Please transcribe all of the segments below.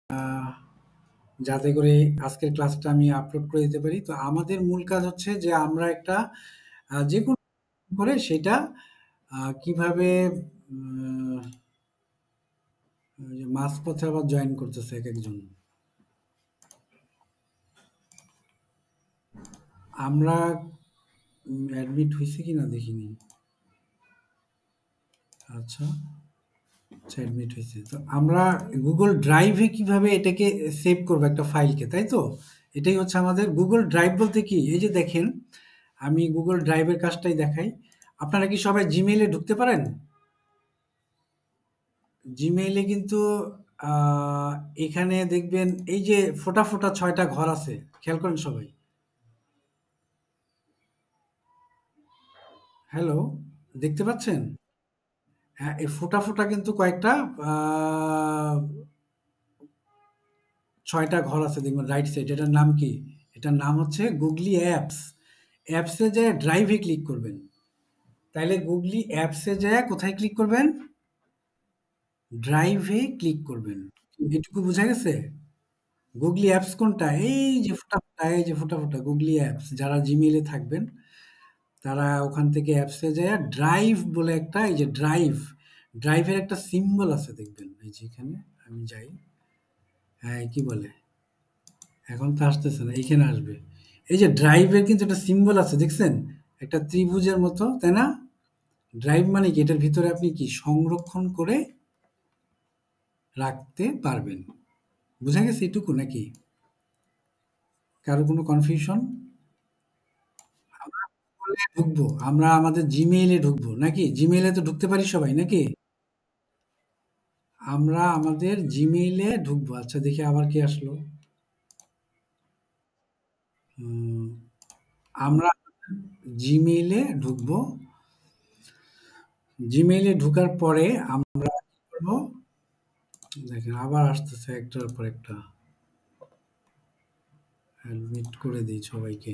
আহ, যাতে করে আজকের ক্লাসটা আমি আপলোড করে দিতে পারি। তো আমাদের মূল কাজ হচ্ছে যে আমরা একটা যে কোনো করে সেটা কিভাবে ওই যে মাঝপথে আবার জয়েন করতেছে এক একজন। আমরা অ্যাডমিট হয়েছে কিনা দেখিনি। আচ্ছা, আচ্ছা, অ্যাডমিট হয়েছে। তো আমরা গুগল ড্রাইভে কিভাবে এটাকে সেভ করবো একটা ফাইলকে, তাই তো? এটাই হচ্ছে আমাদের গুগল ড্রাইভ বলতে কি, এই যে দেখেন আমি গুগল ড্রাইভের কাজটাই দেখাই। আপনারা কি সবাই জিমেইলে ঢুকতে পারেন? জিমেইলে কিন্তু আহ, এখানে দেখবেন এই যে ফোটা ফোটা 6টা ঘর আছে, খেয়াল করেন সবাই। হ্যালো, দেখতে পাচ্ছেন? হ্যাঁ, এই ফোটা ফোটা কিন্তু কয়েকটা আহ, 6টা ঘর আছে দেখবেন রাইট সাইড। এটার নাম কি? এটার নাম হচ্ছে গুগলি অ্যাপস। অ্যাপসে যেয়ে ড্রাইভে ক্লিক করবেন। তাইলে গুগলি অ্যাপসে যেয়ে কোথায় ক্লিক করবেন? ড্রাইভে ক্লিক করবেন। এটুকু বোঝা গেছে? গুগলি অ্যাপস কোনটা? এই যে ফোটা ফোটা, এই যে ফোটা ফোটা গুগলি অ্যাপস। যারা জিমেইলে থাকবেন তারা ওখান থেকে অ্যাপসে যায় ড্রাইভ বলে একটা, এই যে ড্রাইভ, ড্রাইভের একটা সিম্বল আছে দেখবেন এই যে এখানে। আমি যাই। হ্যাঁ, কি বলে, এখন তো আসতেছে না, এইখানে আসবে। এই যে ড্রাইভের কিন্তু একটা সিম্বল আছে দেখছেন, একটা ত্রিভুজের মতো, তাই না? ড্রাইভ মানে কি, এটার ভিতরে আপনি কি সংরক্ষণ করে রাখতে পারবেন। বুঝা গেছে এটুকু নাকি? কারো কোনো কনফিউশন? আমরা বলে ঢুকবো, আমরা আমাদের জিমেইলে ঢুকবো নাকি? জিমেইলে তো ঢুকতে পারি সবাই নাকি? আমরা আমাদের জিমেইলে ঢুকবো। আচ্ছা, দেখি আবার কি আসলো। উম, আমরা জিমেইলে ঢুকবো। জিমেইলে ঢুকার পরে আমরা কি করবো? দেখেন আবার আসতেছে একটার পর একটা। অ্যাডমিট করে দিই সবাইকে।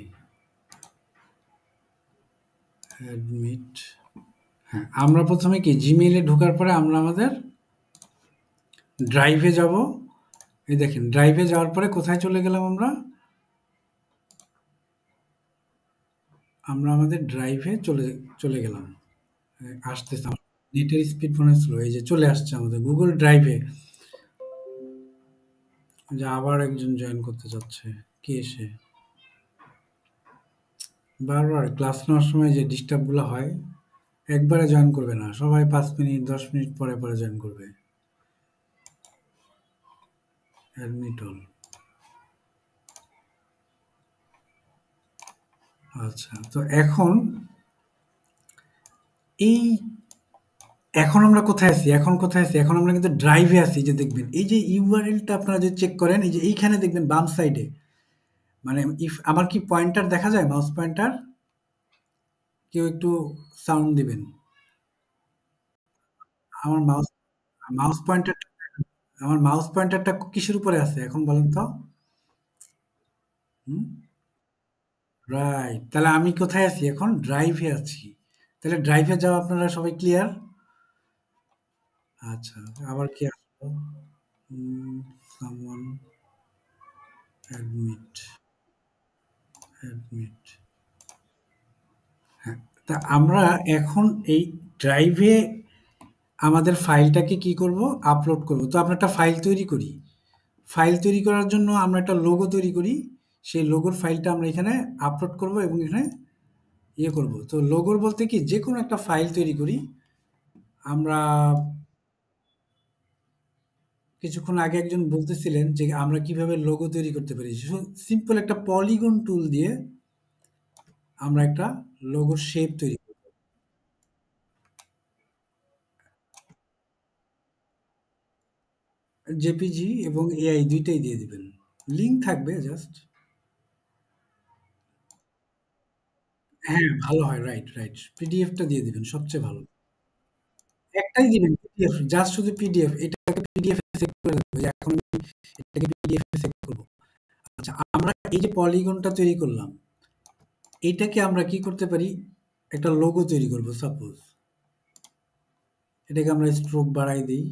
অ্যাডমিট। হ্যাঁ, আমরা প্রথমে কি জিমেইলে ঢোকার পরে আমরা আমাদের ড্রাইভে যাব। এই দেখেন ড্রাইভে যাওয়ার পরে কোথায় চলে গেলাম আমরা? আমরা আমাদের ড্রাইভে চলে চলে গেলাম। আসতেছে আমার নেটের স্পিড মনে হয় স্লো। এই যে চলে আসছে আমাদের গুগল ড্রাইভে। যে আবার একজন জয়েন করতে চাচ্ছে। কে এসে বারবার ক্লাস নেওয়ার সময় যে ডিস্টার্বগুলো হয়, একবারে জয়েন করবে না, সবাই 5 মিনিট 10 মিনিট পরে পরে জয়েন করবে। Admit all. আচ্ছা, তো এখন এই এখন আমরা কোথায় আছি? এখন কোথায় আছি? এখন আমরা কিন্তু ড্রাইভে আছি। যে দেখবেন এই যে ইউআরএলটা আপনারা যদি চেক করেন, এই যে এইখানে দেখবেন বাম সাইডে, মানে ইফ আমার কি পয়েন্টার দেখা যায়? Mouse pointer? কেউ একটু সাউন্ড দিবেন। আমার মাউস মাউস পয়েন্টার আমার মাউস পয়েন্টারটা কিসের উপরে আছে এখন বলেন তো? হুম? রাইট। তাহলে আমি কোথায় আছি এখন? ড্রাইভে আছি। তাহলে ড্রাইভে যাওয়া আপনারা সবাই ক্লিয়ার? আচ্ছা, আবার কি আসলো? Someone admit, admit. হ্যাঁ, তা আমরা এখন এই ড্রাইভে আমাদের ফাইলটাকে কি করব? আপলোড করব। তো আমরা একটা ফাইল তৈরি করি। ফাইল তৈরি করার জন্য আমরা একটা লোগো তৈরি করি। সেই লোগোর ফাইলটা আমরা এখানে আপলোড করব এবং এখানে ইয়ে করব। তো লোগোর বলতে কি, যে কোনো একটা ফাইল তৈরি করি। আমরা কিছুক্ষণ আগে একজন বলতেছিলেন যে আমরা কিভাবে লোগো তৈরি করতে পারি। সিম্পল একটা পলিগন টুল দিয়ে আমরা একটা লোগোর শেপ তৈরি করি। জেপিজি এবং এআই দুইটাই দিয়ে দিবেন। লিঙ্ক থাকবে জাস্ট। হ্যাঁ, ভালো হয়। Right, right. পিডিএফটা দিয়ে দিবেন সবচেয়ে ভালো। একটাই দিবেন পিডিএফ, জাস্ট শুধু পিডিএফ। এটাকে পিডিএফ এ সেভ করে দেবো। যে এখন আমি এটাকে পিডিএফ এ সেভ করব। আচ্ছা, আমরা এই যে পলিগনটা তৈরি করলাম, এইটাকে আমরা কি করতে পারি? একটা লোগো তৈরি করব সাপোজ। এটাকে আমরা স্ট্রোক বাড়াই দেই।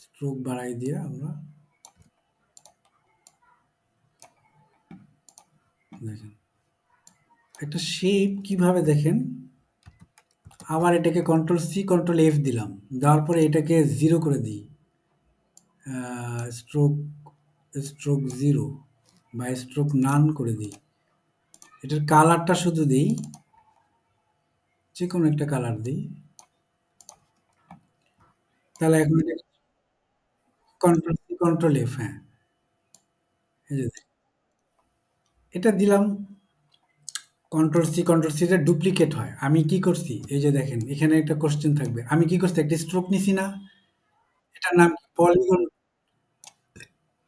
স্ট্রোক বাড়াই দিয়ে আমরা দেখেন একটা শেপ কিভাবে দেখেন। আবার এটাকে কন্ট্রোল সি কন্ট্রোল এফ দিলাম, দেওয়ার পরে এটাকে জিরো করে দিই, স্ট্রোক স্ট্রোক জিরো বা স্ট্রোক নান করে দিই। এটার কালারটা শুধু দিই, যে কোনো একটা কালার দিই। তাহলে এখন কন্ট্রোল সি কন্ট্রোল এফ, হ্যাঁ, এই যে এটা দিলাম। কন্ট্রোল সি কন্ট্রোল সি তে ডুপ্লিকেট হয়। আমি কি করছি, এই যে দেখেন এখানে একটা কোশ্চেন থাকবে, আমি কি করছি একটা স্ট্রোক নিছি না, এটার নাম পলিগন।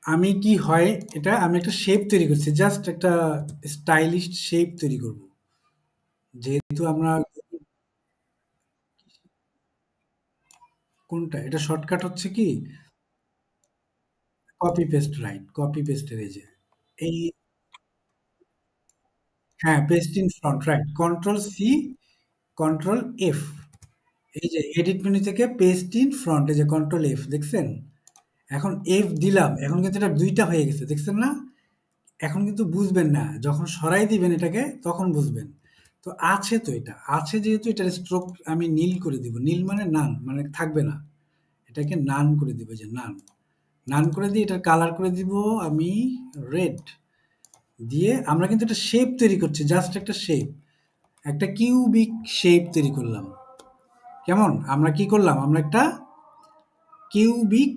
আমি কি হয়, এটা আমি একটা শেপ তৈরি করছি, জাস্ট একটা স্টাইলিশ শেপ তৈরি করব। যেহেতু আমরা কোনটা, এটা শর্টকাট হচ্ছে কি কপি পেস্ট, রাইট, কপি পেস্টের এই যে এই, হ্যাঁ, paste in front, right, control C control F. এই যে এডিট মেনু থেকে পেস্ট ইন ফ্রন্ট, এই যে কন্ট্রোল এফ দেখছেন। এখন এফ দিলাম, এখন কিন্তু এটা দুইটা হয়ে গেছে, দেখছেন না। এখন কিন্তু বুঝবেন না, যখন সরাই দিবেন এটাকে তখন বুঝবেন। তো আছে, তো এটা আছে যেহেতু এটার স্ট্রোক আমি নীল করে দিব, নীল মানে নান, মানে থাকবে না, এটাকে নান করে দিব, যে নান, নান করে দিয়ে এটার কালার করে দিব আমি রেড দিয়ে। আমরা কিন্তু একটা শেপ তৈরি করছি, জাস্ট একটা শেপ, একটা কিউবিক শেপ তৈরি করলাম। কেমন, আমরা কি করলাম, আমরা একটা কিউবিক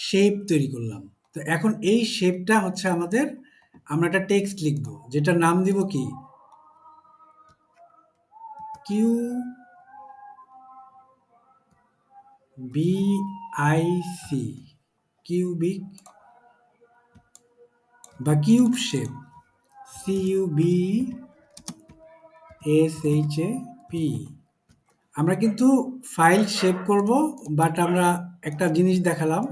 শেপ তৈরি করলাম। তো এখন এই শেপটা হচ্ছে আমাদের, আমরা একটা টেক্সট লিখবো যেটার নাম দিব কি, Q B I C, cubic বা cube shape, C U B S H A P. আমরা কিন্তু ফাইল সেভ করব, বাট আমরা একটা জিনিস দেখালাম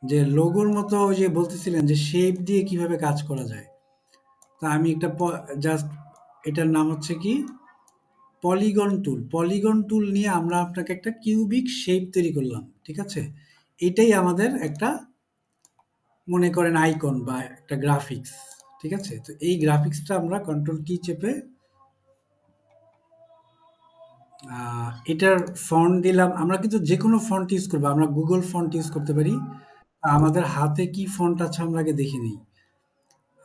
যে লোগোর মতো, ওই যে বলতেছিলেন যে শেপ দিয়ে কিভাবে কাজ করা যায়। তা আমি একটা জাস্ট, এটার নাম হচ্ছে কি পলিগন টুল, পলিগন টুল নিয়ে আমরা আপনাকে একটা কিউবিক শেপ তৈরি করলাম, ঠিক আছে। এটাই আমাদের একটা, মনে করেন আইকন বা একটা গ্রাফিক্স, ঠিক আছে। তো এই গ্রাফিক্সটা আমরা কন্ট্রোল কি চেপে এটার ফন্ট দিলাম। আমরা কিন্তু যে কোনো ফন্ট ইউজ করবো, আমরা গুগল ফন্ট ইউজ করতে পারি। আমাদের হাতে কি ফন্ট আছে আমরা আগে দেখে নিই।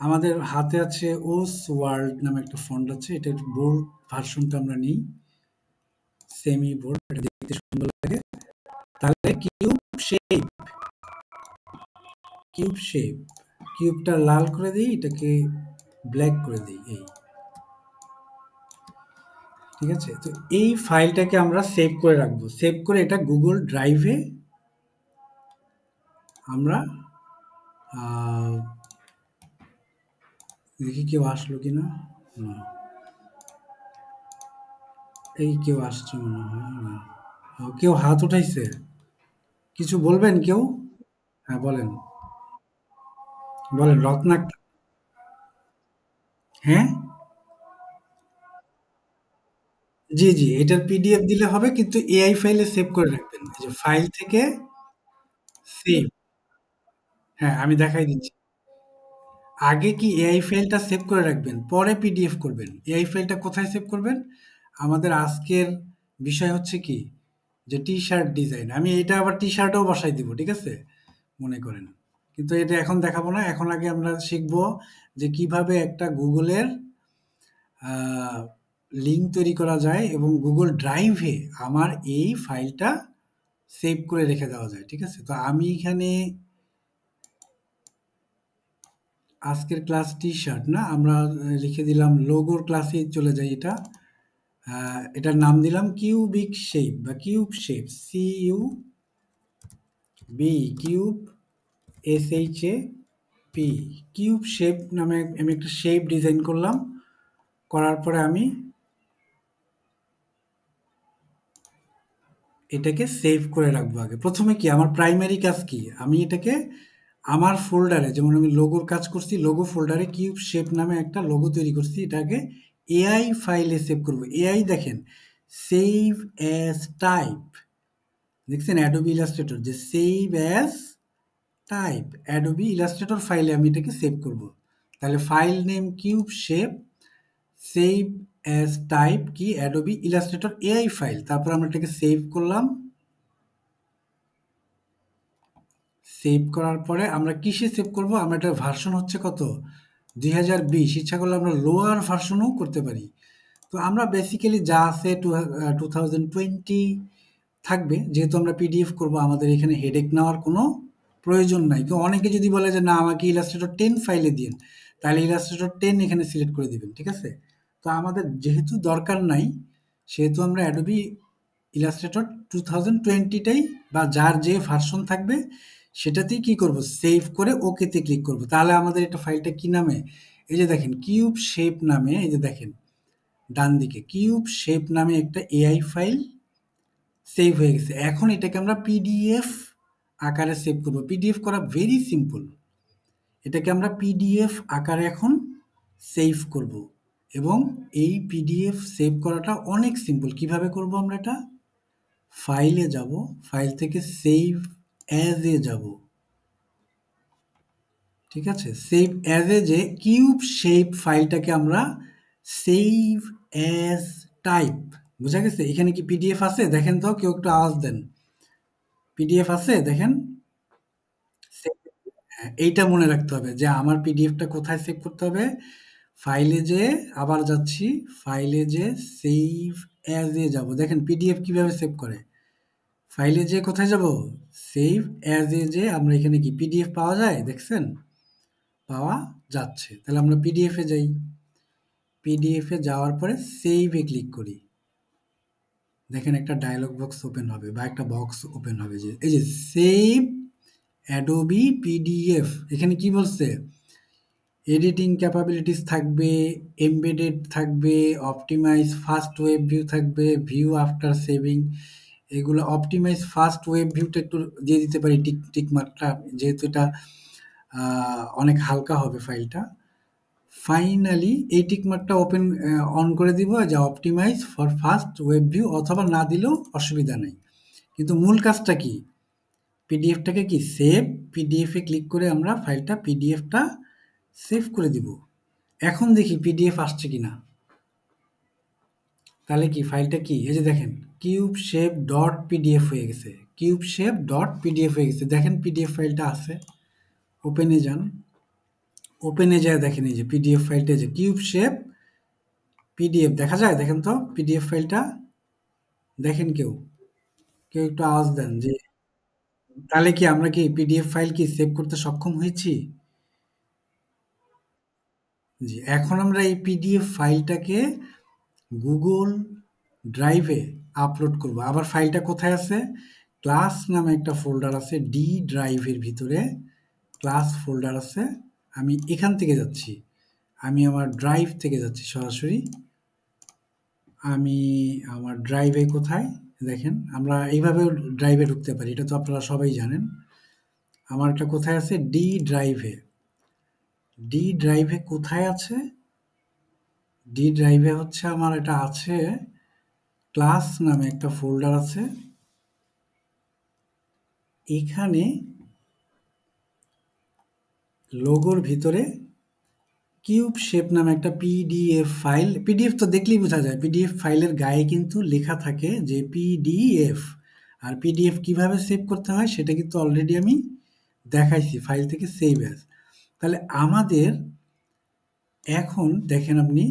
আমাদের হাতে আছে ওস ওয়ার্ল্ড নামে একটা ফন্ট আছে, এটার বোল্ড ভার্সনটা আমরা নিই, সেমি বোল্ড, এটা দেখতে সুন্দর লাগে। তাহলে কিউব শেপ, কিউব শেপ, কিউবটা লাল করে দিই, এটাকে ব্ল্যাক করে দিই, এই, ঠিক আছে। তো এই ফাইলটাকে আমরা সেভ করে রাখবো, সেভ করে এটা গুগল ড্রাইভে আমরা আহ, দেখি কেউ আসলো কিনা। না, এই কেউ আসছে মনে হয় না। কেউ হাত উঠাইছে, কিছু বলবেন কেউ? হ্যাঁ, বলেন, বলেন রত্নাক। হ্যাঁ, জি জি, এটার পিডিএফ দিলে হবে, কিন্তু এআই ফাইলে সেভ করে রাখবেন, এই যে ফাইল থেকে সেভ। হ্যাঁ, আমি দেখাই দিচ্ছি। আগে কি এআই ফাইলটা সেভ করে রাখবেন, পরে পিডিএফ করবেন। এআই ফাইলটা কোথায় সেভ করবেন, আমাদের আজকের বিষয় হচ্ছে কি, যে টি শার্ট ডিজাইন, আমি এটা আবার টি শার্টও বসাই দিব, ঠিক আছে, মনে করেন। কিন্তু এটা এখন দেখাবো না, এখন আগে আমরা শিখবো যে কিভাবে একটা গুগলের লিঙ্ক তৈরি করা যায় এবং গুগল ড্রাইভে আমার এই ফাইলটা সেভ করে রেখে দেওয়া যায়, ঠিক আছে। তো আমি এখানে আজকের ক্লাস টি শার্ট না, আমরা লিখে দিলাম লোগোর ক্লাসে চলে যাই। এটা এটার নাম দিলাম কিউবিক শেপ বা cube shape, C U B, cube S H A P, cube shape নামে আমি একটা শেপ ডিজাইন করলাম। করার পরে আমি এটাকে সেভ করে রাখবো। আগে প্রথমে কি আমার প্রাইমারি কাজ কি, আমি এটাকে আমার ফোল্ডারে, যেমন আমি লোগোর কাজ করছি, লোগো ফোল্ডারে কিউব শেপ নামে একটা লোগো তৈরি করছি, এটাকে এআই ফাইলে সেভ করব। এআই দেখেন, সেভ অ্যাজ টাইপ, দেখছেন অ্যাডোবি ইলাস্ট্রেটর যে save as type, Adobe Illustrator ফাইলে আমি এটাকে সেভ করব। তাহলে file name cube shape, save as type কি অ্যাডোবি ইলাস্ট্রেটর এআই ফাইল, তারপর আমরা এটাকে সেভ করলাম। সেভ করার পরে আমরা কিসে সেভ করব, আমরা এটার ভার্সন হচ্ছে কত 2020, ইচ্ছা করলে আমরা লোয়ার ভার্সনও করতে পারি। তো আমরা বেসিক্যালি যা আছে 2020 থাকবে, যেহেতু আমরা পিডিএফ করব আমাদের এখানে হেডেক নেওয়ার কোনো প্রয়োজন নাই। তো অনেকে যদি বলে যে না আমাকে ইলাস্ট্রেটর 10 ফাইলে দিন, তাহলে ইলাস্ট্রেটর 10 এখানে সিলেক্ট করে দিবেন, ঠিক আছে। তো আমাদের যেহেতু দরকার নাই, সেহেতু আমরা অ্যাডোবি ইলাস্ট্রেটর 2020টাই বা যার যে ভার্সন থাকবে সেটাতেই কি করব, সেভ করে ওকেতে ক্লিক করব। তাহলে আমাদের এটা ফাইলটা কি নামে, এই যে দেখেন কিউব শেপ নামে, এই যে দেখেন ডান দিকে কিউব শেপ নামে একটা এআই ফাইল সেভ হয়ে গেছে। এখন এটাকে আমরা পিডিএফ আকারে সেভ করব। পিডিএফ করা ভেরি সিম্পল। এটাকে আমরা পিডিএফ আকারে এখন সেভ করব, এবং এই পিডিএফ সেভ করাটা অনেক সিম্পল। কিভাবে করব আমরা এটা, ফাইলে যাব, ফাইল থেকে সেভ অ্যাজ এ যাব, ঠিক আছে। সেভ অ্যাজ এ যে কিউব শেপ ফাইলটাকে আমরা সেভ অ্যাজ টাইপ, বোঝা গেছে। এখানে কি পিডিএফ আছে দেখেন তো, কেউ একটু আওয়াজ দেন, পিডিএফ আছে দেখেন। হ্যাঁ, এইটা মনে রাখতে হবে যে আমার পিডিএফটা কোথায় সেভ করতে হবে, ফাইলে যে আবার যাচ্ছি, ফাইলে যে সেভ অ্যাজ এ যাব। দেখেন পিডিএফ কিভাবে সেভ করে, ফাইলে যে কোথায় যাব, সেভ অ্যাজ এ, যে আমরা এখানে কি পিডিএফ পাওয়া যায় দেখছেন, পাওয়া যাচ্ছে। তাহলে আমরা পিডিএফ এ যাই, পিডিএফ এ যাওয়ার পরে সেভ এ ক্লিক করি। দেখেন একটা ডায়লগ বক্স ওপেন হবে বা একটা বক্স ওপেন হবে, যে এই যে সেভ অ্যাডোবি পিডিএফ। এখানে কি বলছে, এডিটিং ক্যাপাবিলিটিস থাকবে, এমবেডেড থাকবে, অপটিমাইজ ফাস্ট ওয়েব ভিউ থাকবে, ভিউ আফটার সেভিং। এগুলো অপটিমাইজ ফাস্ট ওয়েব ভিউটা একটু দিয়ে দিতে পারি, টিক টিক মার্কটা, যেহেতু এটা অনেক হালকা হবে ফাইলটা। ফাইনালি এই টিক মার্কটা ওপেন অন করে দিব যে optimise for fast web view, অথবা না দিলেও অসুবিধা নেই। কিন্তু মূল কাজটা কি, পিডিএফটাকে কি সেভ, পিডিএফে ক্লিক করে আমরা ফাইলটা পিডিএফটা সেভ করে দিব। এখন দেখি পিডিএফ আসছে কিনা। তাহলে কি ফাইলটা কি, এই যে দেখেন কিউব শেপ ডট পিডিএফ হয়ে গেছে, কিউব শেপ ডট পিডিএফ হয়ে গেছে। দেখেন পিডিএফ ফাইলটা আছে, ওপেনে যান, ওপেনে যায় দেখেন এই যে পিডিএফ ফাইলটা, যে কিউব শেপ পিডিএফ দেখা যায়, দেখেন তো পিডিএফ ফাইলটা দেখেন। কেউ কেউ একটু আওয়াজ দেন যে, তাহলে কি আমরা কি পিডিএফ ফাইল কি সেভ করতে সক্ষম হয়েছি। জি, এখন আমরা এই পিডিএফ ফাইলটাকে গুগল ড্রাইভে আপলোড করব। আবার ফাইলটা কোথায় আছে, ক্লাস নামে একটা ফোল্ডার আছে, ডি ড্রাইভের ভিতরে ক্লাস ফোল্ডার আছে। আমি এখান থেকে যাচ্ছি, আমি আমার ড্রাইভ থেকে যাচ্ছি সরাসরি। আমি আমার ড্রাইভে কোথায় দেখেন, আমরা এইভাবেও ড্রাইভে ঢুকতে পারি, এটা তো আপনারা সবাই জানেন। আমার এটা কোথায় আছে, ডি ড্রাইভে, ডি ড্রাইভে কোথায় আছে, ডি ড্রাইভে হচ্ছে আমার এটা আছে, ক্লাস নামে একটা ফোল্ডার আছে। এখানে লোগোর ভিতরে কিউব শেপ নামে একটা পিডিএফ ফাইল, পিডিএফ তো দেখলেই বোঝা যায়, পিডিএফ ফাইলের গায়ে কিন্তু লেখা থাকে যে পিডিএফ। আর পিডিএফ কিভাবে সেভ করতে হয় সেটা কিন্তু অলরেডি আমি দেখাইছি, ফাইল থেকে সেভ অ্যাজ। তাহলে আমাদের এখন দেখেন, আপনি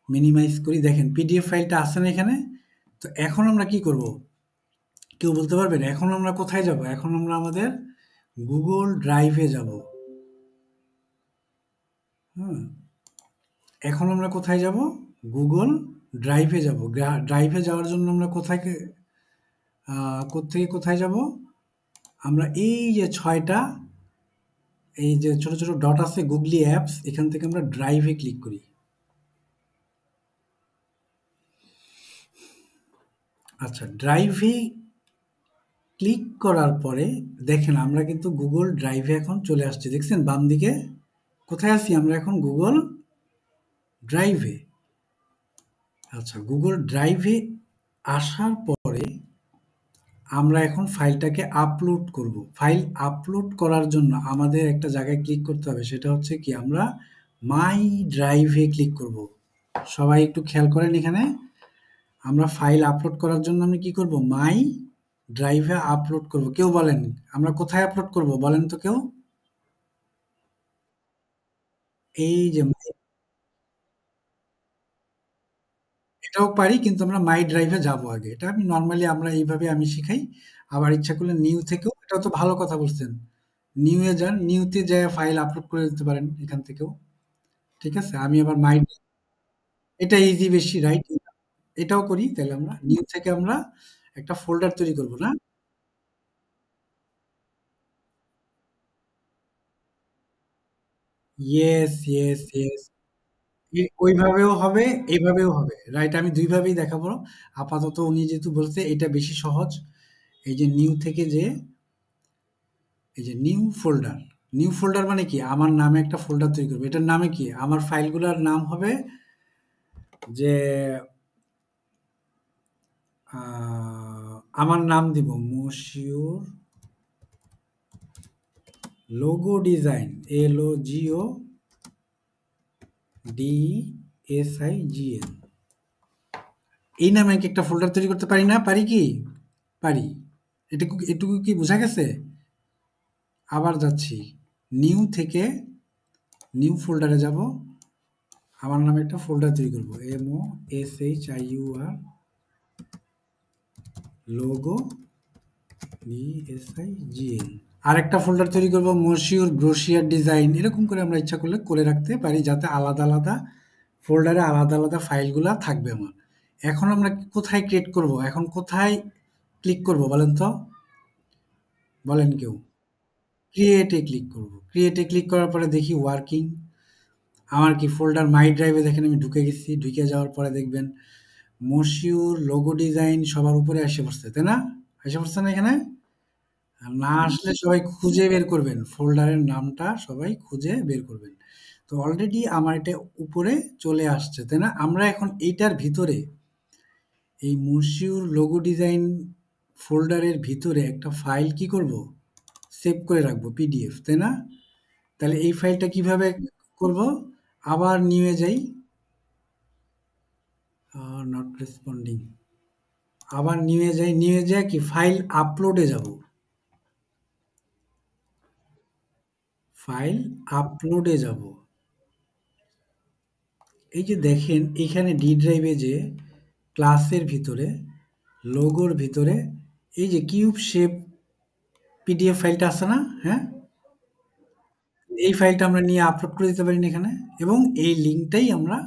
মিনিমাইজ করি, দেখেন পিডিএফ ফাইলটা আসছে না এখানে। তো এখন আমরা কি করব, কেউ বলতে পারবেন এখন আমরা কোথায় যাব, এখন আমরা আমাদের গুগল ড্রাইভে যাব। হুম, এখন আমরা কোথায় যাব, গুগল ড্রাইভে যাব। ড্রাইভে যাওয়ার জন্য আমরা কোথায় কোত্থেকে কোথায় যাব, আমরা এই যে ছয়টা, এই যে ছোট ছোট ডট আছে গুগলি অ্যাপস, এখান থেকে আমরা ড্রাইভে ক্লিক করি। আচ্ছা, ড্রাইভে ক্লিক করার পরে দেখেন আমরা কিন্তু গুগল ড্রাইভে এখন চলে আসছি, দেখছেন বাম দিকে কোথায় আছি আমরা এখন, গুগল ড্রাইভে। আচ্ছা, গুগল ড্রাইভে আসার পরে আমরা এখন ফাইলটাকে আপলোড করব। ফাইল আপলোড করার জন্য আমাদের একটা জায়গায় ক্লিক করতে হবে। সেটা হচ্ছে কি আমরা মাই ড্রাইভে ক্লিক করব। সবাই একটু খেয়াল করেন এখানে। আমরা ফাইল আপলোড করার জন্য আমি কি করব? মাই ড্রাইভে আপলোড করব। কেউ বলেন আমরা কোথায় আপলোড করব? বলেন তো কেউ? এই যে এটাও পারি কিন্তু আমরা মাই ড্রাইভে যাব আগে। এটা আমি নরমালি আমরা এইভাবে আমি শিখাই। আবার ইচ্ছা করলে নিউ থেকেও এটাও তো ভালো কথা বলছেন। নিউ এ যান, নিউতে যেয়ে ফাইল আপলোড করে দিতে পারেন এখান থেকেও। ঠিক আছে? আমি আবার মাই এটা ইজি বেশি রাইট? এটাও করি তাহলে আমরা নিউ থেকে আমরা একটা ফোল্ডার তৈরি করব না? Yes, yes, yes. ওইভাবেও হবে, এইভাবেও হবে। রাইট আমি ২ ভাবেই দেখাবো। আপাতত উনি যেহেতু বলছে এটা বেশি সহজ। এই যে নিউ থেকে যেয়ে এই যে নিউ ফোল্ডার। নিউ ফোল্ডার মানে কি? আমার নামে একটা ফোল্ডার তৈরি করব। এটার নামে কি? আমার ফাইলগুলার নাম হবে যে আ আমার নাম দিব মশিউর লোগো ডিজাইন। LOGODESIGN। এই নামে কি একটা ফোল্ডার তৈরি করতে পারি না? পারি কি? পারি। এটুকু কি বোঝা গেছে? আবার যাচ্ছি। নিউ থেকে নিউ ফোল্ডারে যাব। আমার নামে একটা ফোল্ডার তৈরি করব। MOSHIUR logo DSIGN। আরেকটা ফোল্ডার তৈরি করব মশিউর ব্রোশিয়ার ডিজাইন। এরকম করে আমরা ইচ্ছা করলে করে রাখতে পারি যাতে আলাদা, আলাদা ফোল্ডারে আলাদা, আলাদা ফাইলগুলা থাকবে আমার। এখন আমরা কোথায় ক্রিয়েট করব? এখন কোথায় ক্লিক করব বলেন তো? বলেন কেউ? ক্রিয়েট এ ক্লিক করব। ক্রিয়েট এ ক্লিক করার পরে দেখি ওয়ার্কিং। আমার কি ফোল্ডার মাই ড্রাইভে দেখেন আমি ঢুকে গেছি। ঢুকে যাওয়ার পরে দেখবেন মশিউর লোগো ডিজাইন সবার উপরে এসে পড়ছে, তাই না? এসে পড়ছে না এখানে? আর না আসলে সবাই খুঁজে বের করবেন। ফোল্ডারের নামটা সবাই খুঁজে বের করবেন। তো অলরেডি আমার এটা উপরে চলে আসছে, তাই না? আমরা এখন এইটার ভিতরে এই মশিউর লোগো ডিজাইন ফোল্ডারের ভিতরে একটা ফাইল কি করব? সেভ করে রাখবো পিডিএফ, তাই না? তাহলে এই ফাইলটা কিভাবে করব? আবার নিউ এ যাই। Not responding. আবার নিউ এ যাই। নিউ এ যাই কি ফাইল আপলোডে যাব। ফাইল আপলোডে যাব। এই যে দেখেন এখানে ডি ড্রাইভে যে ক্লাসের ভিতরে লোগোর ভিতরে এই যে কিউব শেপ পিডিএফ ফাইলটা আছে না? হ্যাঁ? এই ফাইলটা আমরা নিয়ে আপলোড করে দিতে পারি না এখানে এবং এই লিঙ্কটাই আমরা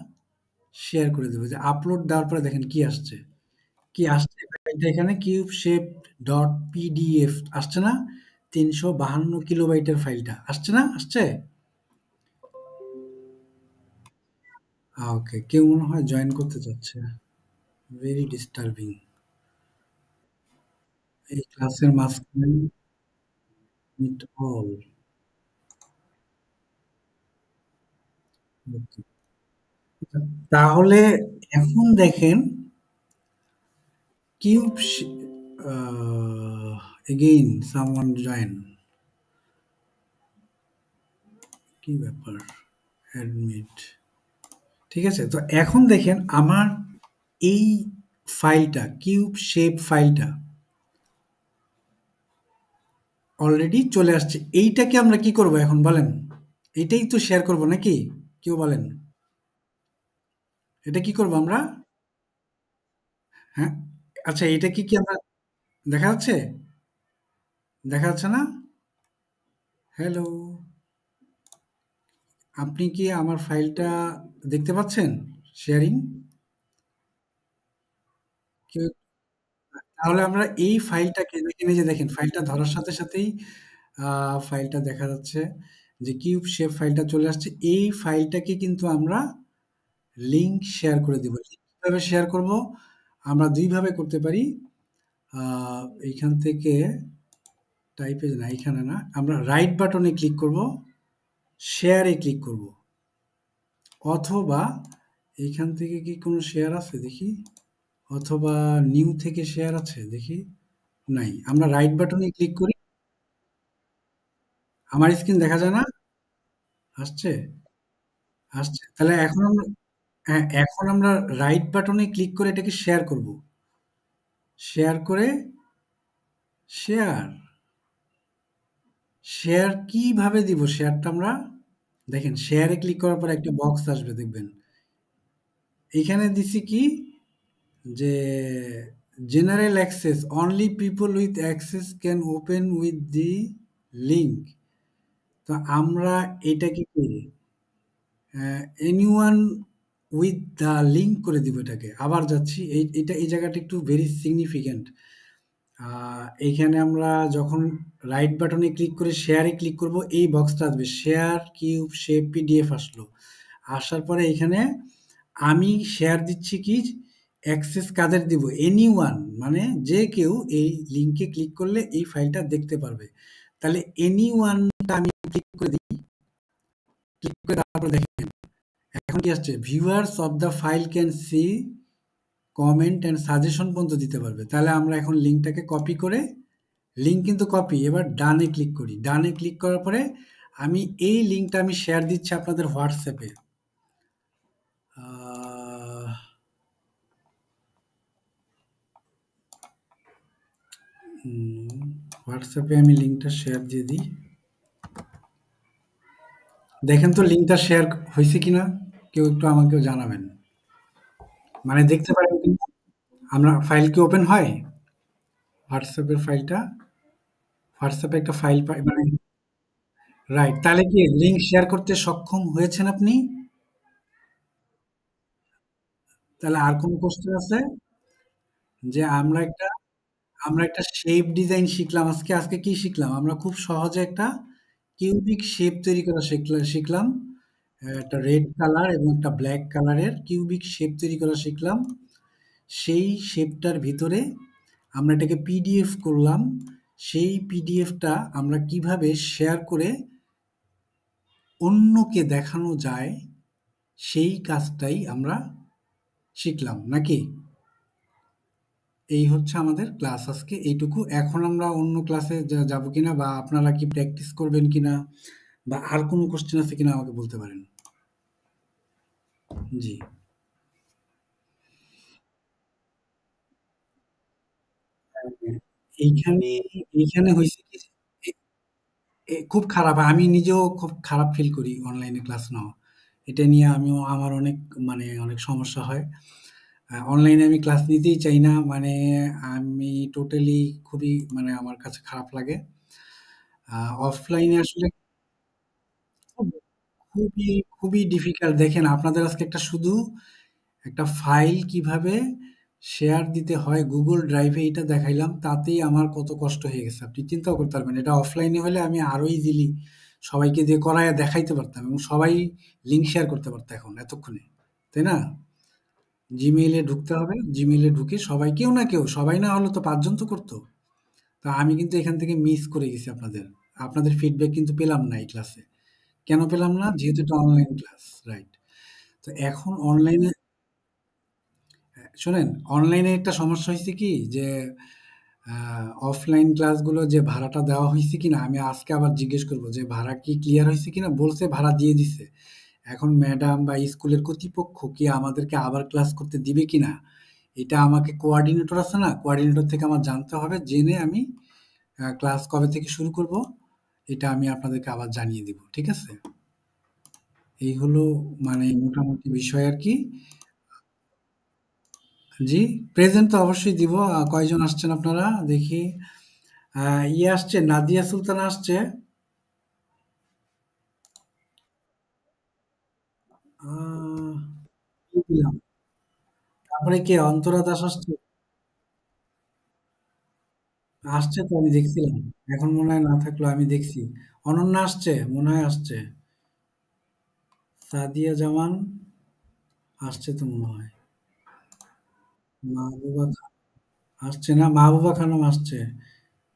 শেয়ার করে দেবো যে আপলোড দেওয়ার পরে দেখেন কি আসছে। কি আসছে ফাইলটা এখানে কিউব শেপ ডট পিডিএফ আসছে না? ৩৫২ কিলোবাইটের ফাইলটা আসছে না? আসছে? ওকে কেউ মনে হয় জয়েন করতে চাচ্ছে। Very disturbing. এই ক্লাসের মাঝখানে মিট অল। ওকে। তাহলে এখন দেখেন কিউব এগেইন সামওয়ান জয়েন। কি ব্যাপার? অ্যাডমিট। ঠিক আছে? তো এখন দেখেন আমার এই ফাইলটা কিউব শেপ ফাইলটা অলরেডি চলে আসছে। এইটাকে আমরা কি করব এখন বলেন? এইটাই তো শেয়ার করব নাকি? কেউ বলেন? এটা কি করব আমরা? হ্যাঁ? আচ্ছা এটা কি আমরা দেখা যাচ্ছে? দেখা যাচ্ছে না? হ্যালো? আপনি কি আমার ফাইলটা দেখতে পাচ্ছেন? শেয়ারিং? কেউ তাহলে আমরা এই ফাইলটাকে দেখেন এই যে দেখেন ফাইলটা ধরার সাথে সাথেই ফাইলটা দেখা যাচ্ছে যে কিউব শেপ ফাইলটা চলে আসছে। এই ফাইলটাকে কিন্তু আমরা লিঙ্ক শেয়ার করে দিব। কিভাবে শেয়ার করব? আমরা ২ ভাবে করতে পারি। আ এইখান থেকে টাইপে না, এইখানে না। আমরা রাইট বাটনে ক্লিক করব, শেয়ার এ ক্লিক করব। অথবা এইখান থেকে কি কোনো শেয়ার আছে দেখি? অথবা নিউ থেকে শেয়ার আছে দেখি? নাই। আমরা রাইট বাটনে ক্লিক করি। আমার স্ক্রিন দেখা যায় না? আসছে? আসছে। তাহলে এখন আমরা হ্যাঁ, এখন আমরা রাইট বাটনে ক্লিক করে এটাকে শেয়ার করব। শেয়ার করে শেয়ার, শেয়ার কিভাবে দিব শেয়ারটা আমরা? দেখেন শেয়ারে ক্লিক করার পর একটা বক্স আসবে দেখবেন। এখানে দিছি কি যে general access only people with access can open with the link. তো আমরা এটা কি করি? এনিওয়ান উইথ দ্য লিঙ্ক করে দিব এটাকে। আবার যাচ্ছি। এই জায়গাটা একটু ভেরি সিগনিফিক্যান্ট। এইখানে আমরা যখন রাইট বাটনে ক্লিক করে শেয়ারে ক্লিক করব এই বক্সটা আসবে। শেয়ার কিউব শেপ পিডিএফ আসলো। আসার পরে এখানে আমি শেয়ার দিচ্ছি কি অ্যাক্সেস কাদের দিব? এনিওয়ান মানে যে কেউ এই লিঙ্কে ক্লিক করলে এই ফাইলটা দেখতে পারবে। তাহলে এনিওয়ানটা আমি ক্লিক করে দিই। ক্লিক করে তারপরে দেখেন এখন কি আসছে? Viewers of the file can see comment and suggestion পর্যন্ত দিতে পারবে। তাহলে আমরা এখন লিঙ্কটাকে কপি করে লিঙ্ক কিন্তু কপি। এবার ডানে ক্লিক করি। ডানে ক্লিক করার পরে আমি এই লিঙ্কটা আমি শেয়ার দিচ্ছি আপনাদের হোয়াটসঅ্যাপে। আহ, হোয়াটসঅ্যাপে আমি লিঙ্কটা শেয়ার দিয়ে দিই। দেখেন তো লিঙ্কটা শেয়ার হয়েছে কিনা? কেউ একটু আমাকেও জানাবেন। মানে দেখতে পারেন কিন্তু আমরা ফাইল কি ওপেন হয়? হোয়াটসঅ্যাপের ফাইলটা, হোয়াটসঅ্যাপে একটা ফাইল পাই মানে রাইট। তাহলে কি লিঙ্ক শেয়ার করতে সক্ষম হয়েছেন আপনি? তাহলে আর কোনো কোশ্চেন আছে? যে আমরা একটা শেপ ডিজাইন শিখলাম আজকে। আজকে কি শিখলাম? আমরা খুব সহজে একটা কিউবিক শেপ তৈরি করা শিখলাম। একটা রেড কালার এবং একটা ব্ল্যাক কালারের কিউবিক শেপ তৈরি করা শিখলাম। সেই শেপটার ভিতরে আমরা এটাকে পিডিএফ করলাম। সেই পিডিএফটা আমরা কিভাবে শেয়ার করে অন্যকে দেখানো যায় সেই কাজটাই আমরা শিখলাম নাকি? এই হচ্ছে আমাদের ক্লাস আজকে এইটুকু। এখন আমরা অন্য ক্লাসে যাব কিনা বা আপনারা কি প্র্যাকটিস করবেন কিনা বা আর কোনো কোশ্চেন আছে কিনা আমাকে বলতে পারেন। জি। এইখানে এইখানে হয়েছে কি এ- খুব খারাপ। আমি নিজেও খুব খারাপ ফিল করি অনলাইনে ক্লাস নেওয়া। এটা নিয়ে আমিও আমার অনেক মানে অনেক সমস্যা হয়। অনলাইনে আমি ক্লাস নিতেই চাই না। মানে আমি টোটালি খুবই মানে আমার কাছে খারাপ লাগে। অফলাইনে আসলে খুব খুবই, খুবই ডিফিকাল্ট। দেখেন আপনাদের আজকে একটা ফাইল কিভাবে শেয়ার দিতে হয় Google ড্রাইভে এটা দেখাইলাম। তাতেই আমার কত কষ্ট হয়ে গেছে। আপনি চিন্তাও করতে পারবেন। এটা অফলাইনে হলে আমি আরো ইজিলি সবাইকে দিয়ে করায়া দেখাইতে পারতাম এবং সবাই লিঙ্ক শেয়ার করতে পারত এখন এতক্ষণে। তাই না? Gmail এ ঢুকতে হবে। Gmail এ ঢুকে সবাই কেউ না কেউ, সবাই না হলে তো ৫ জন তো করত। তা আমি কিন্তু এখান থেকে মিস করে গেছি আপনাদের। আপনাদের ফিডব্যাক কিন্তু পেলাম না এই ক্লাসে। কেন পেলাম না? যেহেতু এটা অনলাইন ক্লাস, রাইট। তো এখন অনলাইনে শোনেন, অনলাইনে একটা সমস্যা হয়েছে কি যে অফলাইন ক্লাসগুলো যে ভাড়াটা দেওয়া হয়েছে কিনা আমি আজকে আবার জিজ্ঞেস করব যে ভাড়া কি ক্লিয়ার হয়েছে কিনা। বলছে ভাড়া দিয়ে দিছে। এখন ম্যাডাম বা স্কুলের কর্তৃপক্ষ কি আমাদেরকে আবার ক্লাস করতে দিবে কিনা এটা আমাকে কোঅর্ডিনেটর আছে না, কোঅর্ডিনেটর থেকে আমার জানতে হবে। জেনে আমি ক্লাস কবে থেকে শুরু করব এটা আমি আপনাদেরকে আবার জানিয়ে দিব। ঠিক আছে? এই হলো মানে মোটামুটি বিষয় আর কি। জি, প্রেজেন্ট তো অবশ্যই দিব। কয়জন আসছেন আপনারা দেখি? ইয়ে আসছে, নাদিয়া সুলতানা আসছে। আহ, কি দিলাম? তারপরে কে? অন্তরা দাস আসছে। আসছে তো আমি দেখছিলাম। এখন মনে হয় না থাকলেও আমি দেখছি। অনন্যা আসছে, মনে হয় আসছে। সাদিয়া জামান আসছে তো মনে হয়। মাহবুবা আসছে না? মাহবুবা খানম আসছে।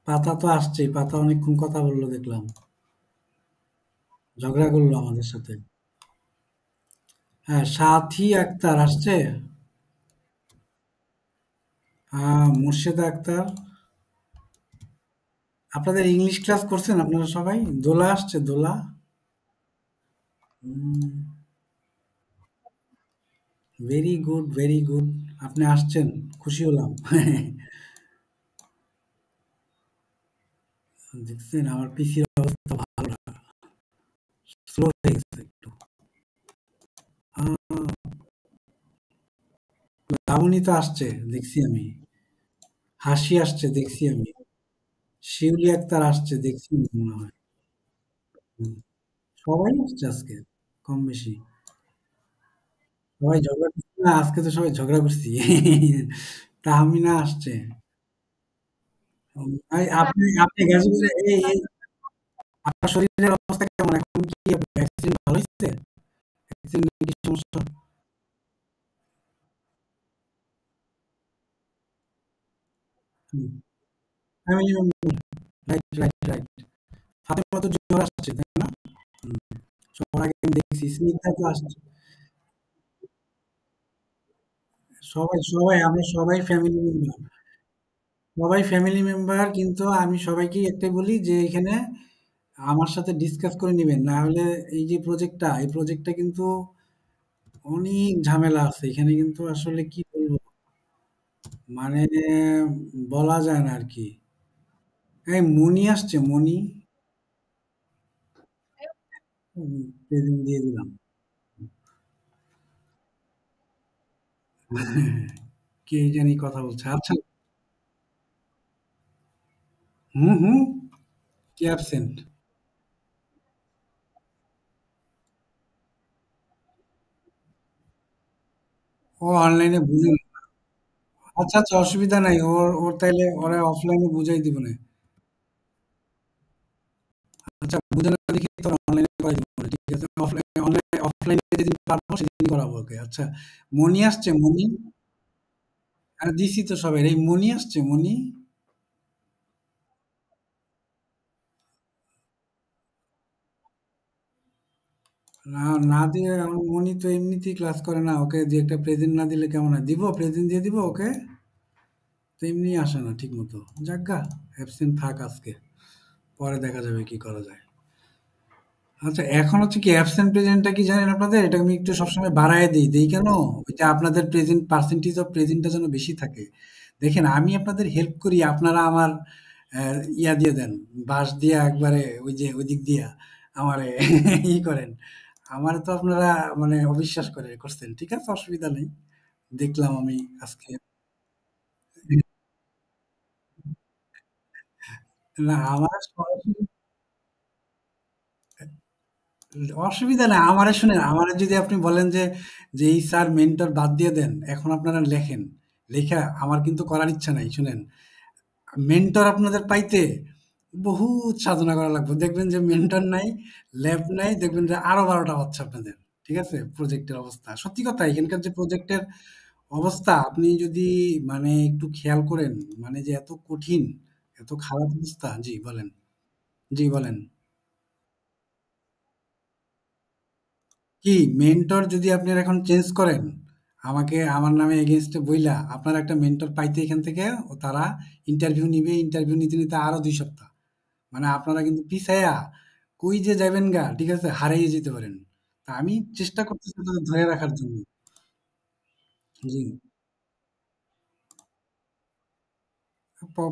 পাতা তো আসছেই। পাতা অনেকক্ষণ কথা বললো দেখলাম। ঝগড়া করলো আমাদের সাথে। হ্যাঁ, সাথী আক্তার আসছে। মোর্শেদা আক্তার আপনাদের ইংলিশ ক্লাস করছেন আপনারা সবাই? দোলা আসছে, Dola? Very good, very good. আপনি আসছেন, খুশি হলাম। দেখছেন আমার পিসির অবস্থা ভালো না, স্লো হয়ে গেছে একটু। লাবণী তো আসছে, দেখছি আমি। হাসি আসছে, দেখছি আমি। শিউলি আক্তার আসছে, দেখছি মনে হয়। হুম, সবাই আসছে আজকে, কম বেশি। সবাই ঝগড়া করছে না, আজকে তো সবাই ঝগড়া করছি। তাহমিনা আসছে। আপনি আপনি গাজীপুরে আপনার শরীরের অবস্থা কেমন এখন? কি অ্যাক্সিডেন্ট ভালো হয়েছে? অ্যাক্সিডেন্ট কি সমস্যা? Family member, right, right, right. Fatema তো জ্বর আসছে, তাই না? হুম, সবার আগে আমি দেখছি স্নিগ্ধা তো আসছে। সবাই সবাই আমরা সবাই ফ্যামিলি মেম্বার, সবাই ফ্যামিলি মেম্বার, কিন্তু আমি সবাইকে একটাই বলি যে এখানে আমার সাথে ডিসকাস করে নিবেন, না হলে এই যে প্রজেক্টটা, এই প্রজেক্টটা কিন্তু অনেক ঝামেলা আছে এখানে, কিন্তু আসলে কি বলবো, মানে বলা যায় না আর কি। এই মনি আসছে, মনি। প্রেজেন্ট দিয়ে দিলাম। কে জানি কথা বলছে, আচ্ছা। হুম, হুম। কে অ্যাবসেন্ট? ও অনলাইনে বুঝে না। আচ্ছা, আচ্ছা, অসুবিধা নাই। ওর ওর তাইলে ওরা অফলাইনে বুঝাই দিব না। আচ্ছা, বুঝে না দেখি তো অনলাইনে করাই দিব না। ঠিক আছে? অফলাইনে যেদিন পারবো সেদিন করাবো ওকে। আচ্ছা, মনি আসছে, মনি? আর দিছি তো সবাই। এই মনি আসছে, মনি? না, না দিয়ে আমার মনি তো এমনিতেই ক্লাস করে না। ওকে দিয়ে একটা প্রেজেন্ট না দিলে কেমন হয়? দিব, প্রেজেন্ট দিয়ে দিব ওকে। তো এমনি আসে না ঠিক মতো। যাজ্ঞা, অ্যাবসেন্ট থাক আজকে। পরে দেখা যাবে কি করা যায়। আচ্ছা, এখন হচ্ছে কি অ্যাবসেন্ট প্রেজেন্টটা কি জানেন আপনাদের? এটা আমি একটু সবসময় বাড়ায় দিই। দেই কেন? ওইটা আপনাদের প্রেজেন্ট, পার্সেন্টেজ অফ প্রেজেন্টটা যেন বেশি থাকে। দেখেন আমি আপনাদের হেল্প করি, আপনারা আমার ইয়া দিয়ে দেন। বাঁশ দিয়া একবারে ওই যে ওই দিক দিয়া আমারে করেন। আমারে তো আপনারা মানে অবিশ্বাস করছেন। ঠিক আছে, অসুবিধা নেই। দেখলাম আমি আজকে। না, আমার সরাসরি অসুবিধা নাই। আমারে শুনেন, আমারে যদি আপনি বলেন যে এই স্যার মেন্টর বাদ দিয়ে দেন, এখন আপনারা লেখেন। লেখা আমার কিন্তু করার ইচ্ছা নাই। শুনেন, মেন্টর আপনাদের পাইতে বহুত সাধনা করা লাগবে। দেখবেন যে মেন্টর নাই, ল্যাব নাই, দেখবেন যে আরো ১২টা হচ্ছে আপনাদের। ঠিক আছে? প্রজেক্টের অবস্থা। সত্যি কথা, এখানকার যে প্রজেক্টের অবস্থা আপনি যদি মানে একটু খেয়াল করেন, মানে যে এত কঠিন, এত খারাপ অবস্থা। জি বলেন। জি বলেন। কি মেন্টর যদি আপনারা এখন চেঞ্জ করেন, আমাকে আমার নামে এগেইনস্টে বইলা আপনারা একটা মেন্টর পাইতে এখান থেকে, ও তারা ইন্টারভিউ নিবে, ইন্টারভিউ নিতে নিতে আরো ২ সপ্তাহ। মানে আপনারা কিন্তু পিছায়া কই যে যাবেন গা, ঠিক আছে, হারিয়ে যেতে পারেন। তা আমি চেষ্টা করতেছি তাদের ধরে রাখার জন্য। জি,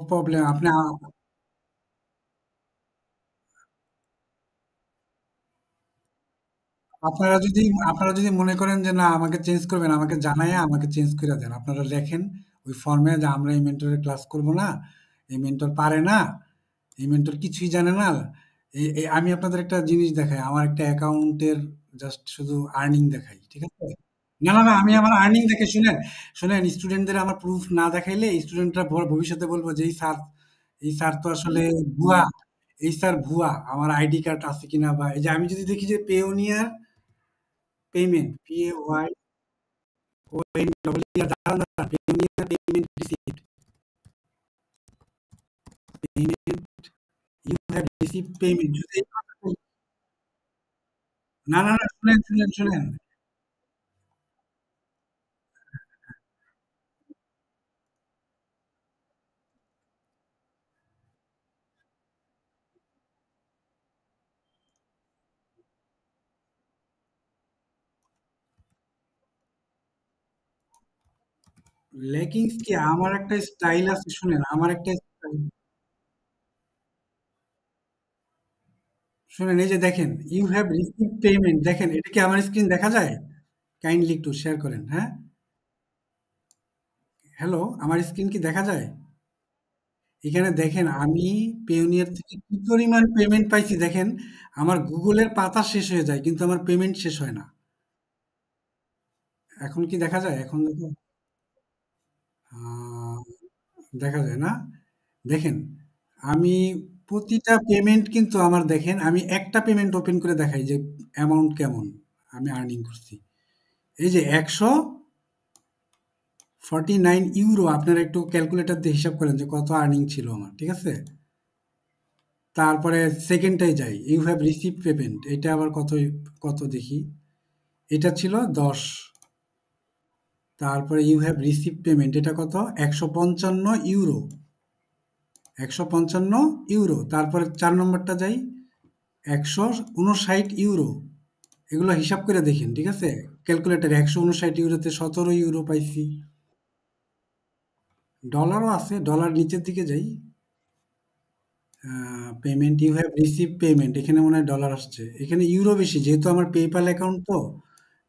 প্রবলেম আপনি আপনারা যদি আপনারা যদি মনে করেন যে না আমাকে চেঞ্জ করবেন, আমাকে জানাইয়া আমাকে চেঞ্জ করে দেন। আপনারা লেখেন ওই ফর্মে যে আমরা এই মেন্টরের ক্লাস করব না, এই মেন্টর পারে না, এই মেন্টর কিছুই জানে না। আমি আপনাদের একটা জিনিস দেখাই, আমার একটা অ্যাকাউন্টের জাস্ট শুধু আর্নিং দেখাই, ঠিক আছে? না, না, না, আমি আমার আর্নিং দেখে শুনেন, শুনেন, স্টুডেন্টদের আমার প্রুফ না দেখাইলে স্টুডেন্টরা ভবিষ্যতে বলবো যে এই স্যার তো আসলে ভুয়া, এই স্যার ভুয়া। আমার আইডি কার্ড আছে কিনা, বা এই যে আমি যদি দেখি যে পেওনিয়ার পেমেন্ট, PAYONEER, দাঁড়ান, দাঁড়ান, Payoneer payment receipt, payment, you have received payment, যদি এই কথাটাই, না, না, না, শুনেন, শুনেন, শুনেন। লেগিংস কি আমার একটা স্টাইল আছে শুনেন, আমার একটা শুনেন এই যে দেখেন ইউ হ্যাভ রিসিভ পেমেন্ট দেখেন এটা কি আমার স্ক্রিন দেখা যায়? কাইন্ডলি একটু শেয়ার করেন, হ্যাঁ? হ্যালো, আমার স্ক্রিন কি দেখা যায়? এখানে দেখেন আমি পেওনিয়ার থেকে কি পরিমাণ পেমেন্ট পাইছি দেখেন, আমার গুগলের পাতা শেষ হয়ে যায় কিন্তু আমার পেমেন্ট শেষ হয় না। এখন কি দেখা যায়? এখন দেখো আহ, দেখা যায় না? দেখেন আমি প্রতিটা পেমেন্ট কিন্তু আমার দেখেন আমি একটা পেমেন্ট ওপেন করে দেখাই যে অ্যামাউন্ট কেমন আমি আর্নিং করছি। এই যে 149 ইউরো, আপনারা একটু ক্যালকুলেটর দিয়ে হিসাব করেন যে কত আর্নিং ছিল আমার, ঠিক আছে? তারপরে সেকেন্ডটাই যাই, ইউ হ্যাভ রিসিভ পেমেন্ট, এটা আবার কত, কত দেখি, এটা ছিল 10। তারপরে ইউ হ্যাভ রিসিভ পেমেন্ট এটা কত, 155 ইউরো, 155 ইউরো। তারপরে 4 নম্বরটা যাই, 159 ইউরো। এগুলো হিসাব করে দেখেন, ঠিক আছে? ক্যালকুলেটারে 159 ইউরোতে 17 ইউরো পাইছি। ডলারও আছে, ডলার নিচের দিকে যাই, payment you have receive payment, এখানে মনে হয় ডলার আসছে, এখানে ইউরো বেশি যেহেতু আমার পেপাল অ্যাকাউন্ট, তো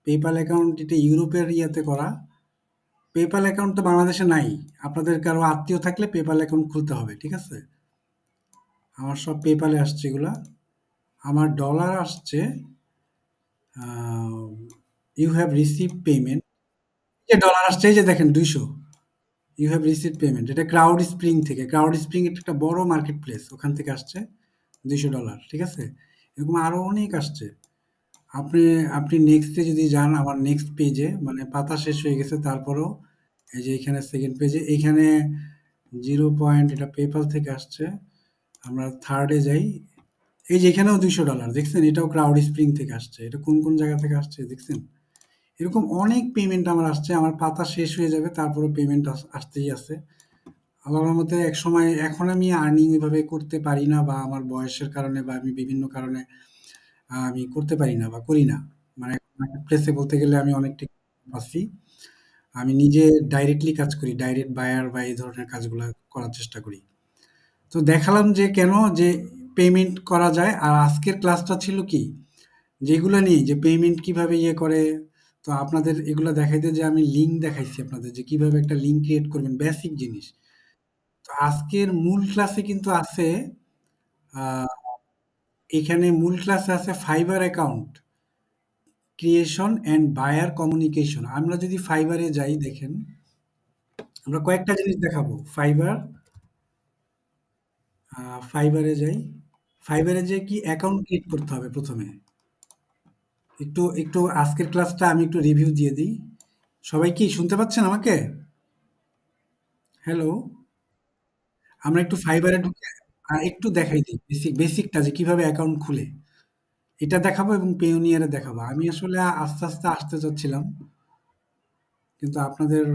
পেপাল অ্যাকাউন্ট এটা ইউরোপের ইয়াতে করা। পেপাল অ্যাকাউন্ট তো বাংলাদেশে নাই, আপনাদের কারো আত্মীয় থাকলে পেপাল অ্যাকাউন্ট খুলতে হবে, ঠিক আছে? আমার সব পেপালে আসছে এগুলা। আমার ডলার আসছে, ইউ হ্যাভ রিসিভ পেমেন্ট, যে ডলার আসছে এই যে দেখেন 200, ইউ হ্যাভ রিসিভ পেমেন্ট, এটা ক্রাউড স্প্রিং থেকে, ক্রাউড স্প্রিং এটা একটা বড় মার্কেট প্লেস, ওখান থেকে আসছে $200, ঠিক আছে? এরকম আরো অনেক আসছে। আপনি আপনি নেক্সটে যদি যান আমার নেক্সট পেজে, মানে পাতা শেষ হয়ে গেছে তারপরও এই যে এখানে সেকেন্ড পেজে এখানে 0 পয়েন্ট, এটা পেপাল থেকে আসছে। আমরা থার্ডে যাই, এই যে এখানেও $200 দেখছেন, এটাও ক্রাউড স্প্রিং থেকে আসছে। এটা কোন কোন জায়গা থেকে আসছে দেখছেন? এরকম অনেক পেমেন্ট আমার আসছে, আমার পাতা শেষ হয়ে যাবে তারপরে পেমেন্ট আসতেই আছে। আল্লাহর মতে এক সময়, এখন আমি আর্নিং এভাবে করতে পারি না বা আমার বয়সের কারণে বা আমি বিভিন্ন কারণে আমি করতে পারি না বা করি না। মানে মার্কেট প্লেসে বলতে গেলে আমি অনেকটা আছি। আমি নিজে ডাইরেক্টলি কাজ করি, ডাইরেক্ট বায়ার বা এই ধরনের কাজগুলো করার চেষ্টা করি। তো দেখালাম যে কেন যে পেমেন্ট করা যায়। আর আজকের ক্লাসটা ছিল কি, যেগুলো নিয়ে যে পেমেন্ট কিভাবে ইয়ে করে, তো আপনাদের এগুলো দেখাইতে যে আমি লিঙ্ক দেখাইছি আপনাদের যে কিভাবে একটা লিঙ্ক ক্রিয়েট করবেন, বেসিক জিনিস। তো আজকের মূল ক্লাসে কিন্তু আছে, আহ, এখানে মূল ক্লাসে আছে Fiverr account creation and buyer communication. আমরা যদি ফাইবারে যাই দেখেন, আমরা কয়েকটা জিনিস দেখাবো। ফাইবারে যাই, ফাইবারে যে কি অ্যাকাউন্ট ক্রিয়েট করতে হবে প্রথমে। একটু একটু আজকের ক্লাসটা আমি একটু রিভিউ দিয়ে দিই। সবাই কি শুনতে পাচ্ছেন আমাকে? হ্যালো, আমরা একটু ফাইবারে ঢুকে একটু দেখাই দিই বেসিকটা যে কিভাবে অ্যাকাউন্ট খুলে, এটা দেখাবো এবং পেওনিয়ারে দেখাবো। আমি আসলে আস্তে আস্তে আসতে চাচ্ছিলাম কিন্তু আপনাদের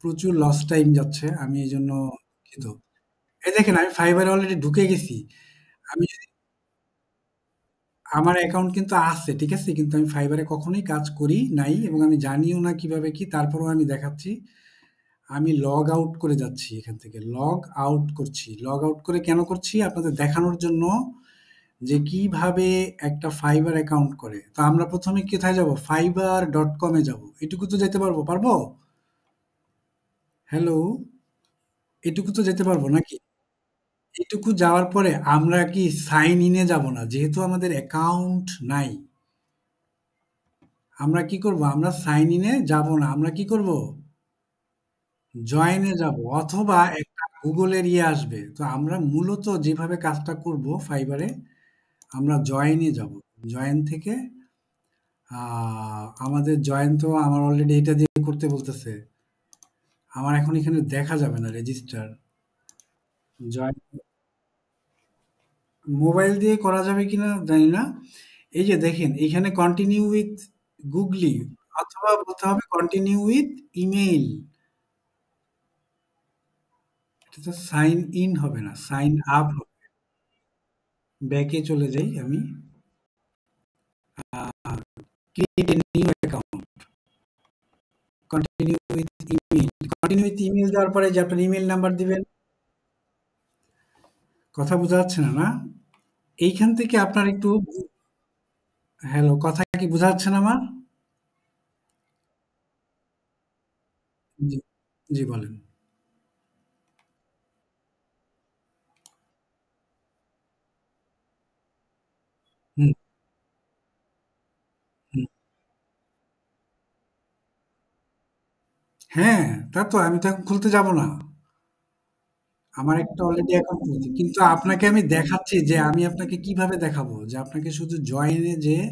প্রচুর লস টাইম যাচ্ছে, আমি এই জন্য দুঃখিত। এই দেখেন আমি ফাইবারে অলরেডি ঢুকে গেছি। আমি যদি, আমার অ্যাকাউন্ট কিন্তু আছে, ঠিক আছে? কিন্তু আমি ফাইবারে কখনোই কাজ করি নাই এবং আমি জানিও না কিভাবে কি, তারপরেও আমি দেখাচ্ছি। আমি লগ আউট করে যাচ্ছি এখান থেকে, লগ আউট করছি। লগ আউট করে কেন করছি? আপনাদের দেখানোর জন্য যে কিভাবে একটা ফাইবার অ্যাকাউন্ট করে। তো আমরা প্রথমে কোথায় যাব? fiverr.com-এ যাব। এটুকু তো যেতে পারবো, পারবো? হ্যালো, এটুকু তো যেতে পারবো নাকি? এটুকু যাওয়ার পরে আমরা কি সাইন ইনে যাব না? যেহেতু আমাদের অ্যাকাউন্ট নাই, আমরা কি করব? আমরা সাইন ইনে যাব না। আমরা কি করব? জয়েনে যাব অথবা একটা গুগলের ইয়ে আসবে। তো আমরা মূলত যেভাবে কাজটা করব ফাইবারে, আমরা জয়েনে যাব। জয়েন থেকে আমাদের জয়েন তো আমার অলরেডি এটা দিয়ে করতে বলতেছে। আমার এখন এখানে দেখা যাবে না রেজিস্টার। জয়েন মোবাইল দিয়ে করা যাবে কিনা জানি না। এই যে দেখেন এখানে কন্টিনিউ উইথ গুগলি, অথবা বলতে হবে কন্টিনিউ উইথ ইমেইল। এটা তো সাইন ইন হবে না, সাইন আপ হবে। ব্যাকে চলে যাই আমি, create a new account, continue with email, continue with email দেওয়ার পরে যে আপনার ইমেইল নাম্বার দিবেন। কথা বোঝা যাচ্ছে না, না? এইখান থেকে আপনার একটু হ্যালো, কথা কি বোঝা যাচ্ছে না আমার? জি, জি বলেন। হুম, হুম। হ্যাঁ, তা তো আমি তো এখন খুলতে যাব না। আমার একটা অলরেডি অ্যাকাউন্ট খুলেছি। কিন্তু আপনাকে আমি দেখাচ্ছি যে আমি আপনাকে কিভাবে দেখাবো? যে আপনাকে শুধু জয়েন এ যেয়ে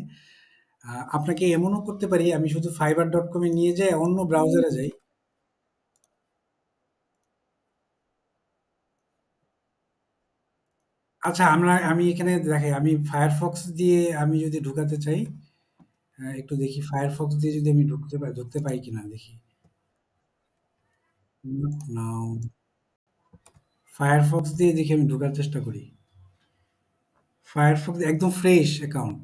আপনাকে এমনও করতে পারি আমি শুধু fiverr.com এ নিয়ে যাই অন্য ব্রাউজারে যাই। আচ্ছা আমি এখানে দেখাই আমি Firefox দিয়ে আমি যদি ঢুকাতে চাই, একটু দেখি Firefox দিয়ে যদি আমি ঢুকতে পাই কিনা দেখি। নাও Firefox দিয়ে দেখি আমি ঢোকার চেষ্টা করি। Firefox একদম ফ্রেশ অ্যাকাউন্ট।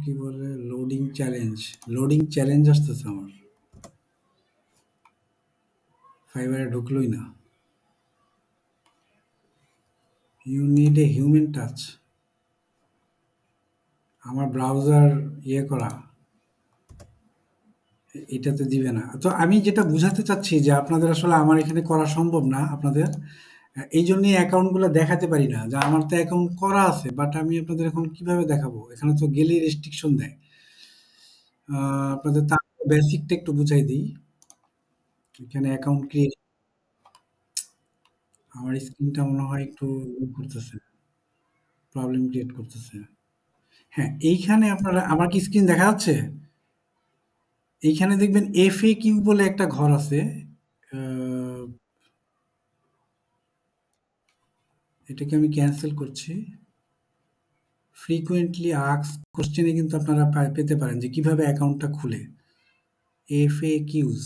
কি বলে লোডিং চ্যালেঞ্জ আসতেছে আমার। ফাইবারে ঢুকলোই না। You need a human touch. আমার ব্রাউজার ইয়ে করা এটাতে দিবে না। তো আমি যেটা বুঝাতে চাচ্ছি যে আপনাদের আসলে আমার এখানে করা সম্ভব না আপনাদের। এই জন্যই অ্যাকাউন্টগুলো দেখাতে পারি না যে আমার তো অ্যাকাউন্ট করা আছে বাট আমি আপনাদের এখন কিভাবে দেখাবো? এখানে তো গেলেই রেস্ট্রিকশন দেয়। আপনাদের তার বেসিকটা একটু বুঝাই দিই। এখানে অ্যাকাউন্ট ক্রিয়েট আমার স্ক্রিনটা মনে হয় একটু করতেছে, প্রবলেম ক্রিয়েট করতেছে। হ্যাঁ, এইখানে আপনারা আমার কি স্ক্রিন দেখা যাচ্ছে? এইখানে দেখবেন FAQ বলে একটা ঘর আছে। আহ, এটাকে আমি ক্যান্সেল করছি। ফ্রিকোয়েন্টলি আস্কড কোশ্চেনে কিন্তু আপনারা পেতে পারেন যে কিভাবে অ্যাকাউন্টটা খুলে। FAQs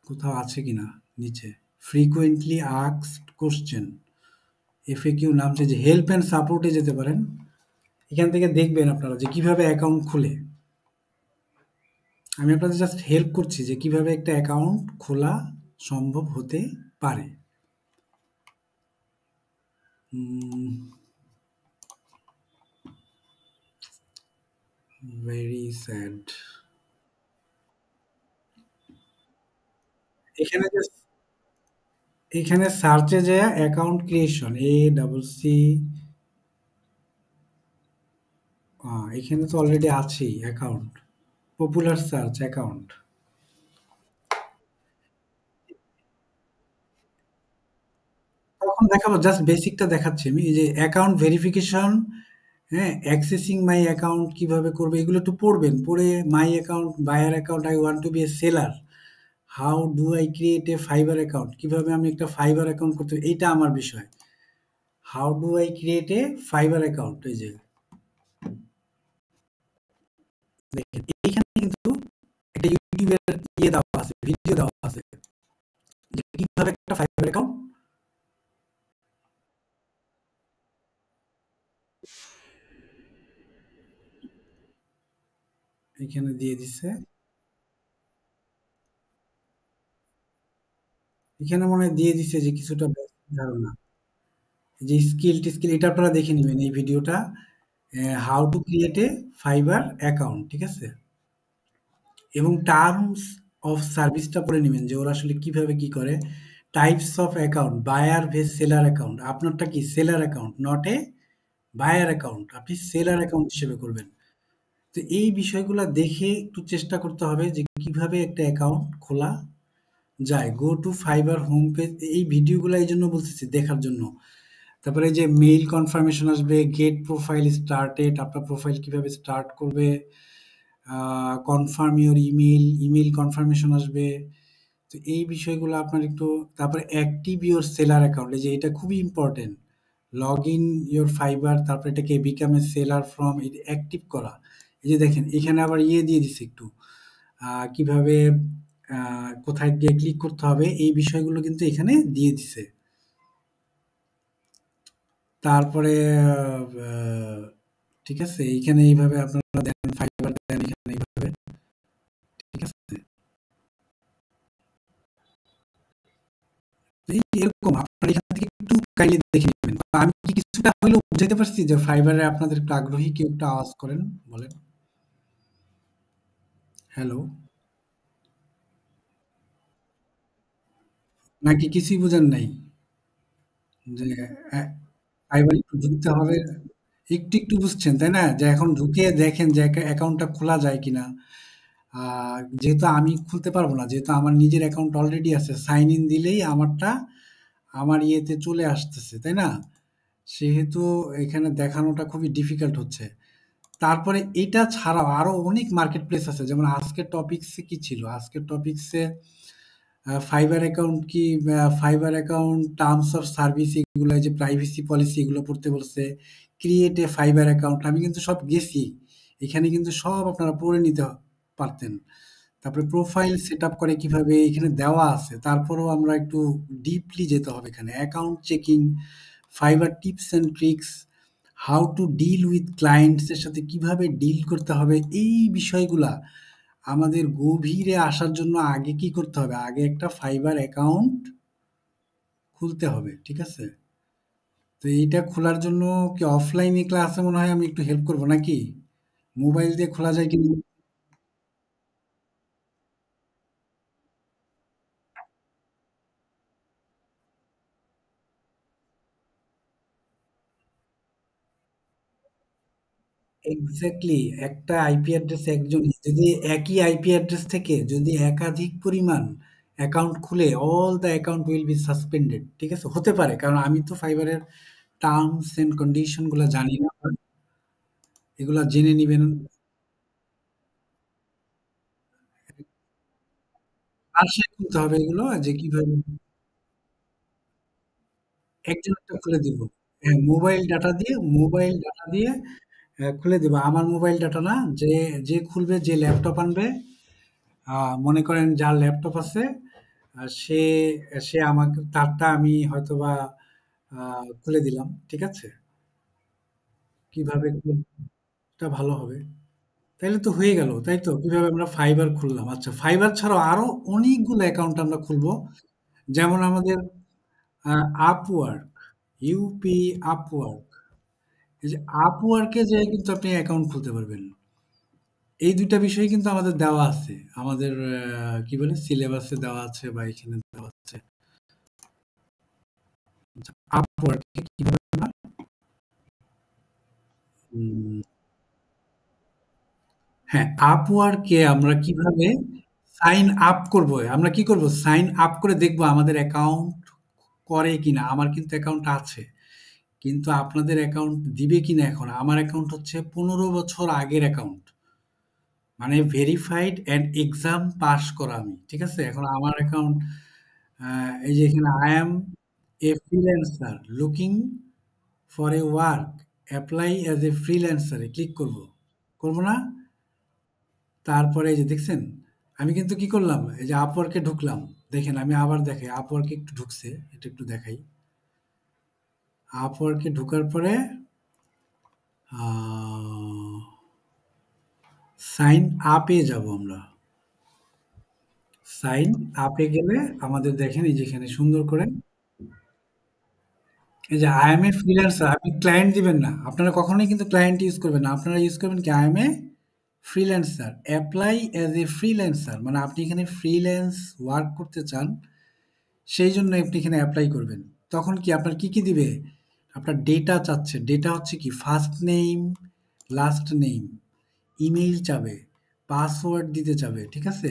কোথাও আছে কিনা নিচে। ফ্রিকোয়েন্টলি আস্কড কোশ্চেন, FAQ নামছে যে হেল্প অ্যান্ড সাপোর্টে যেতে পারেন। এখান থেকে দেখবেন আপনারা যে কিভাবে অ্যাকাউন্ট খুলে। আমি আপনাদের জাস্ট হেল্প করছি যে কিভাবে একটা অ্যাকাউন্ট খোলা সম্ভব হতে পারে। Very sad. এখানে যে এখানে সার্চে যে অ্যাকাউন্ট ক্রিয়েশন ACC, এখানে তো অলরেডি আছেই অ্যাকাউন্ট। Popular search account. তখন দেখাবো জাস্ট বেসিকটা দেখাচ্ছি আমি। এই যে অ্যাকাউন্ট ভেরিফিকেশন, হ্যাঁ, অ্যাক্সেসিং মাই অ্যাকাউন্ট কিভাবে করবে এগুলো একটু পড়বেন। পড়ে my account, buyer account, I want to be a seller. How do I create a Fiverr account? কিভাবে আমি একটা ফাইবার অ্যাকাউন্ট করতে এইটা আমার বিষয়। How do I create a Fiverr account? এই যে দেখেন এইখানে কিন্তু একটা ইউটিউবের ইয়ে দেওয়া আছে, ভিডিও দেওয়া আছে যে কিভাবে একটা ফাইবার অ্যাকাউন্ট এখানে দিয়ে দিছে। এখানে মনে হয় দিয়ে দিছে যে কিছুটা বেসিক ধারণা। যে স্কিল এটা আপনারা দেখে নেবেন এই ভিডিওটা। How to create a Fiverr account, ঠিক আছে? এবং টার্মস অফ সার্ভিসটা পড়ে নেবেন যে ওরা আসলে কিভাবে কি করে। Types of account, buyer vs seller account. আপনারটা কি seller account, not a buyer account. আপনি সেলার অ্যাকাউন্ট হিসেবে করবেন। তো এই বিষয়গুলো দেখে একটু চেষ্টা করতে হবে যে কিভাবে একটা অ্যাকাউন্ট খোলা যায়। Go to fibre home page, এই ভিডিওগুলো এই জন্য বলতেছি দেখার জন্য। তারপরে এই যে মেইল কনফার্মেশন আসবে, গেট প্রোফাইল স্টার্টেড, আপনার প্রোফাইল কিভাবে স্টার্ট করবে, কনফার্ম ইওর ইমেইল কনফার্মেশন আসবে। তো এই বিষয়গুলো আপনার একটু, তারপরে অ্যাক্টিভ ইওর সেলার অ্যাকাউন্ট, এই যে এটা খুবই important. Log in your fibre, তারপরে এটাকে become a seller from active করা। এই যে দেখেন এখানে আবার ইয়ে দিয়ে দিছে একটু কিভাবে কোথায় গিয়ে ক্লিক করতে হবে এই বিষয়গুলো কিন্তু এখানে দিয়ে দিছে। তারপরে ঠিক আছে এইখানে এইভাবে আপনারা দেন ফাইবার দেন এখানে এইভাবে, ঠিক আছে। এরকম আপনারা এখান থেকে একটু কাইন্ডলি দেখে নিবেন। বা আমি কি কিছুটা হইলেও বুঝাইতে পারছি যে ফাইবারে আপনাদের একটু আগ্রহী, কেউ একটু আওয়াজ করেন, বলেন। হ্যালো? নাকি কিছুই বুঝেন নাই? যে অ্যা ফাইবারে একটু ঢুকতে হবে, একটু বুঝছেন, তাই না? যে এখন ঢুকে দেখেন যে অ্যাকাউন্টটা খোলা যায় কিনা। আ যেহেতু আমি খুলতে পারব না, যেহেতু আমার নিজের অ্যাকাউন্ট অলরেডি আছে, সাইন ইন দিলেই আমারটা আমার ইয়েতে চলে আসতেছে, তাই না? সেহেতু এখানে দেখানোটা খুবই ডিফিকাল্ট হচ্ছে। তারপরে এটা ছাড়াও আরো অনেক মার্কেট প্লেস আছে। যেমন আজকের টপিকসে কি ছিল? আজকের টপিকসে ফাইবার অ্যাকাউন্ট কি, fibre account terms of service, এগুলো যে প্রাইভেসি পলিসি এগুলো পড়তে বলছে। ক্রিয়েট এ ফাইবার অ্যাকাউন্ট, আমি কিন্তু সব গেছি। এখানে কিন্তু সব আপনারা পড়ে নিতে পারতেন। তারপরে প্রোফাইল সেট আপ করে কিভাবে এখানে দেওয়া আছে। তারপরেও আমরা একটু ডিপলি যেতে হবে এখানে। Account checking, Fiverr tips and tricks, how to deal with clients এর সাথে কিভাবে ডিল করতে হবে, এই বিষয়গুলা আমাদের গভীরে আসার জন্য আগে কি করতে হবে? আগে একটা ফাইবার অ্যাকাউন্ট খুলতে হবে। ঠিক আছে? তো এইটা খোলার জন্য কি অফলাইনে ক্লাসে মনে হয় আমি একটু হেল্প করব নাকি? মোবাইল দিয়ে খোলা যায় কিনা? এক্সাক্টলি, একটা আইপি অ্যাড্রেস একজন যদি একই আইপি অ্যাড্রেস থেকে যদি একাধিক পরিমাণ অ্যাকাউন্ট খুলে, all the account will be suspended. ঠিক আছে? হতে পারে, কারণ আমি তো ফাইবারের টার্মস এন্ড কন্ডিশন গুলা জানি না। এগুলা জেনে নিবেন। বাসায় খুলতে হবে এগুলো, যে কিভাবে একজন একটা খুলে দিব। হ্যাঁ, মোবাইল ডাটা দিয়ে খুলে দিব। আমার মোবাইল ডাটা না, যে যে খুলবে, যে ল্যাপটপ আনবে, মনে করেন যার ল্যাপটপ আছে, সে সে আমাকে তারটা আমি হয়তোবা খুলে দিলাম। ঠিক আছে? কিভাবে খুলটা ভালো হবে? তাইলে তো হয়ে গেল, তাই তো? কিভাবে আমরা ফাইবার খুললাম। আচ্ছা, ফাইবার ছাড়াও আরো অনেকগুলো অ্যাকাউন্ট আমরা খুলবো। যেমন আমাদের আপওয়ার্ক, ইউপি, আপওয়ার্ক। এই যে আপওয়ার্কে যেয়ে কিন্তু আপনি অ্যাকাউন্ট খুলতে পারবেন। এই ২ টা বিষয় কিন্তু আমাদের দেওয়া আছে। আমাদের কি বলে, সিলেবাসে দেওয়া আছে বা এখানে দেওয়া আছে। আপওয়ার্কে কিভাবে আমরা উম হ্যাঁ, আপওয়ার্কে আমরা কিভাবে সাইন আপ করব। আমরা কি করব? সাইন আপ করে দেখব আমাদের অ্যাকাউন্ট করে কিনা। আমার কিন্তু অ্যাকাউন্ট আছে। কিন্তু আপনাদের অ্যাকাউন্ট দিবে কিনা এখন। আমার অ্যাকাউন্ট হচ্ছে ১৫ বছর আগের অ্যাকাউন্ট। মানে ভেরিফাইড অ্যান্ড এক্সাম পাস করা আমি। ঠিক আছে? এখন আমার অ্যাকাউন্ট, এই যে এখানে I am a freelancer looking for a work, apply as a freelancer A click করব। করব না? তারপরে এই যে দেখছেন? আমি কিন্তু কি করলাম? এই যে Upwork এ ঢুকলাম। দেখেন, আমি আবার দেখাই। Upwork এ একটু ঢুকছে। এটা একটু দেখাই। Upwork এ ঢোকার পরে আ সাইন আপ এ যাবো আমরা। সাইন আপ এ গেলে আমাদের দেখেন এই যে এখানে সুন্দর করে এই যে আই এম এ ফ্রিল্যান্সার, আপনি ক্লায়েন্ট দিবেন না। আপনারা কখনোই কিন্তু ক্লায়েন্ট ইউজ করবেন না। আপনারা ইউজ করবেন কি, I M a freelancer. Apply as a freelancer, মানে আপনি এখানে ফ্রিল্যান্স ওয়ার্ক করতে চান, সেই জন্য আপনি এখানে এপ্লাই করবেন। তখন কি আপনার কি দিবে? আপনার ডেটা চাচ্ছে। ডেটা হচ্ছে কি, first name, last name, email চাবে, পাসওয়ার্ড দিতে চাবে। ঠিক আছে?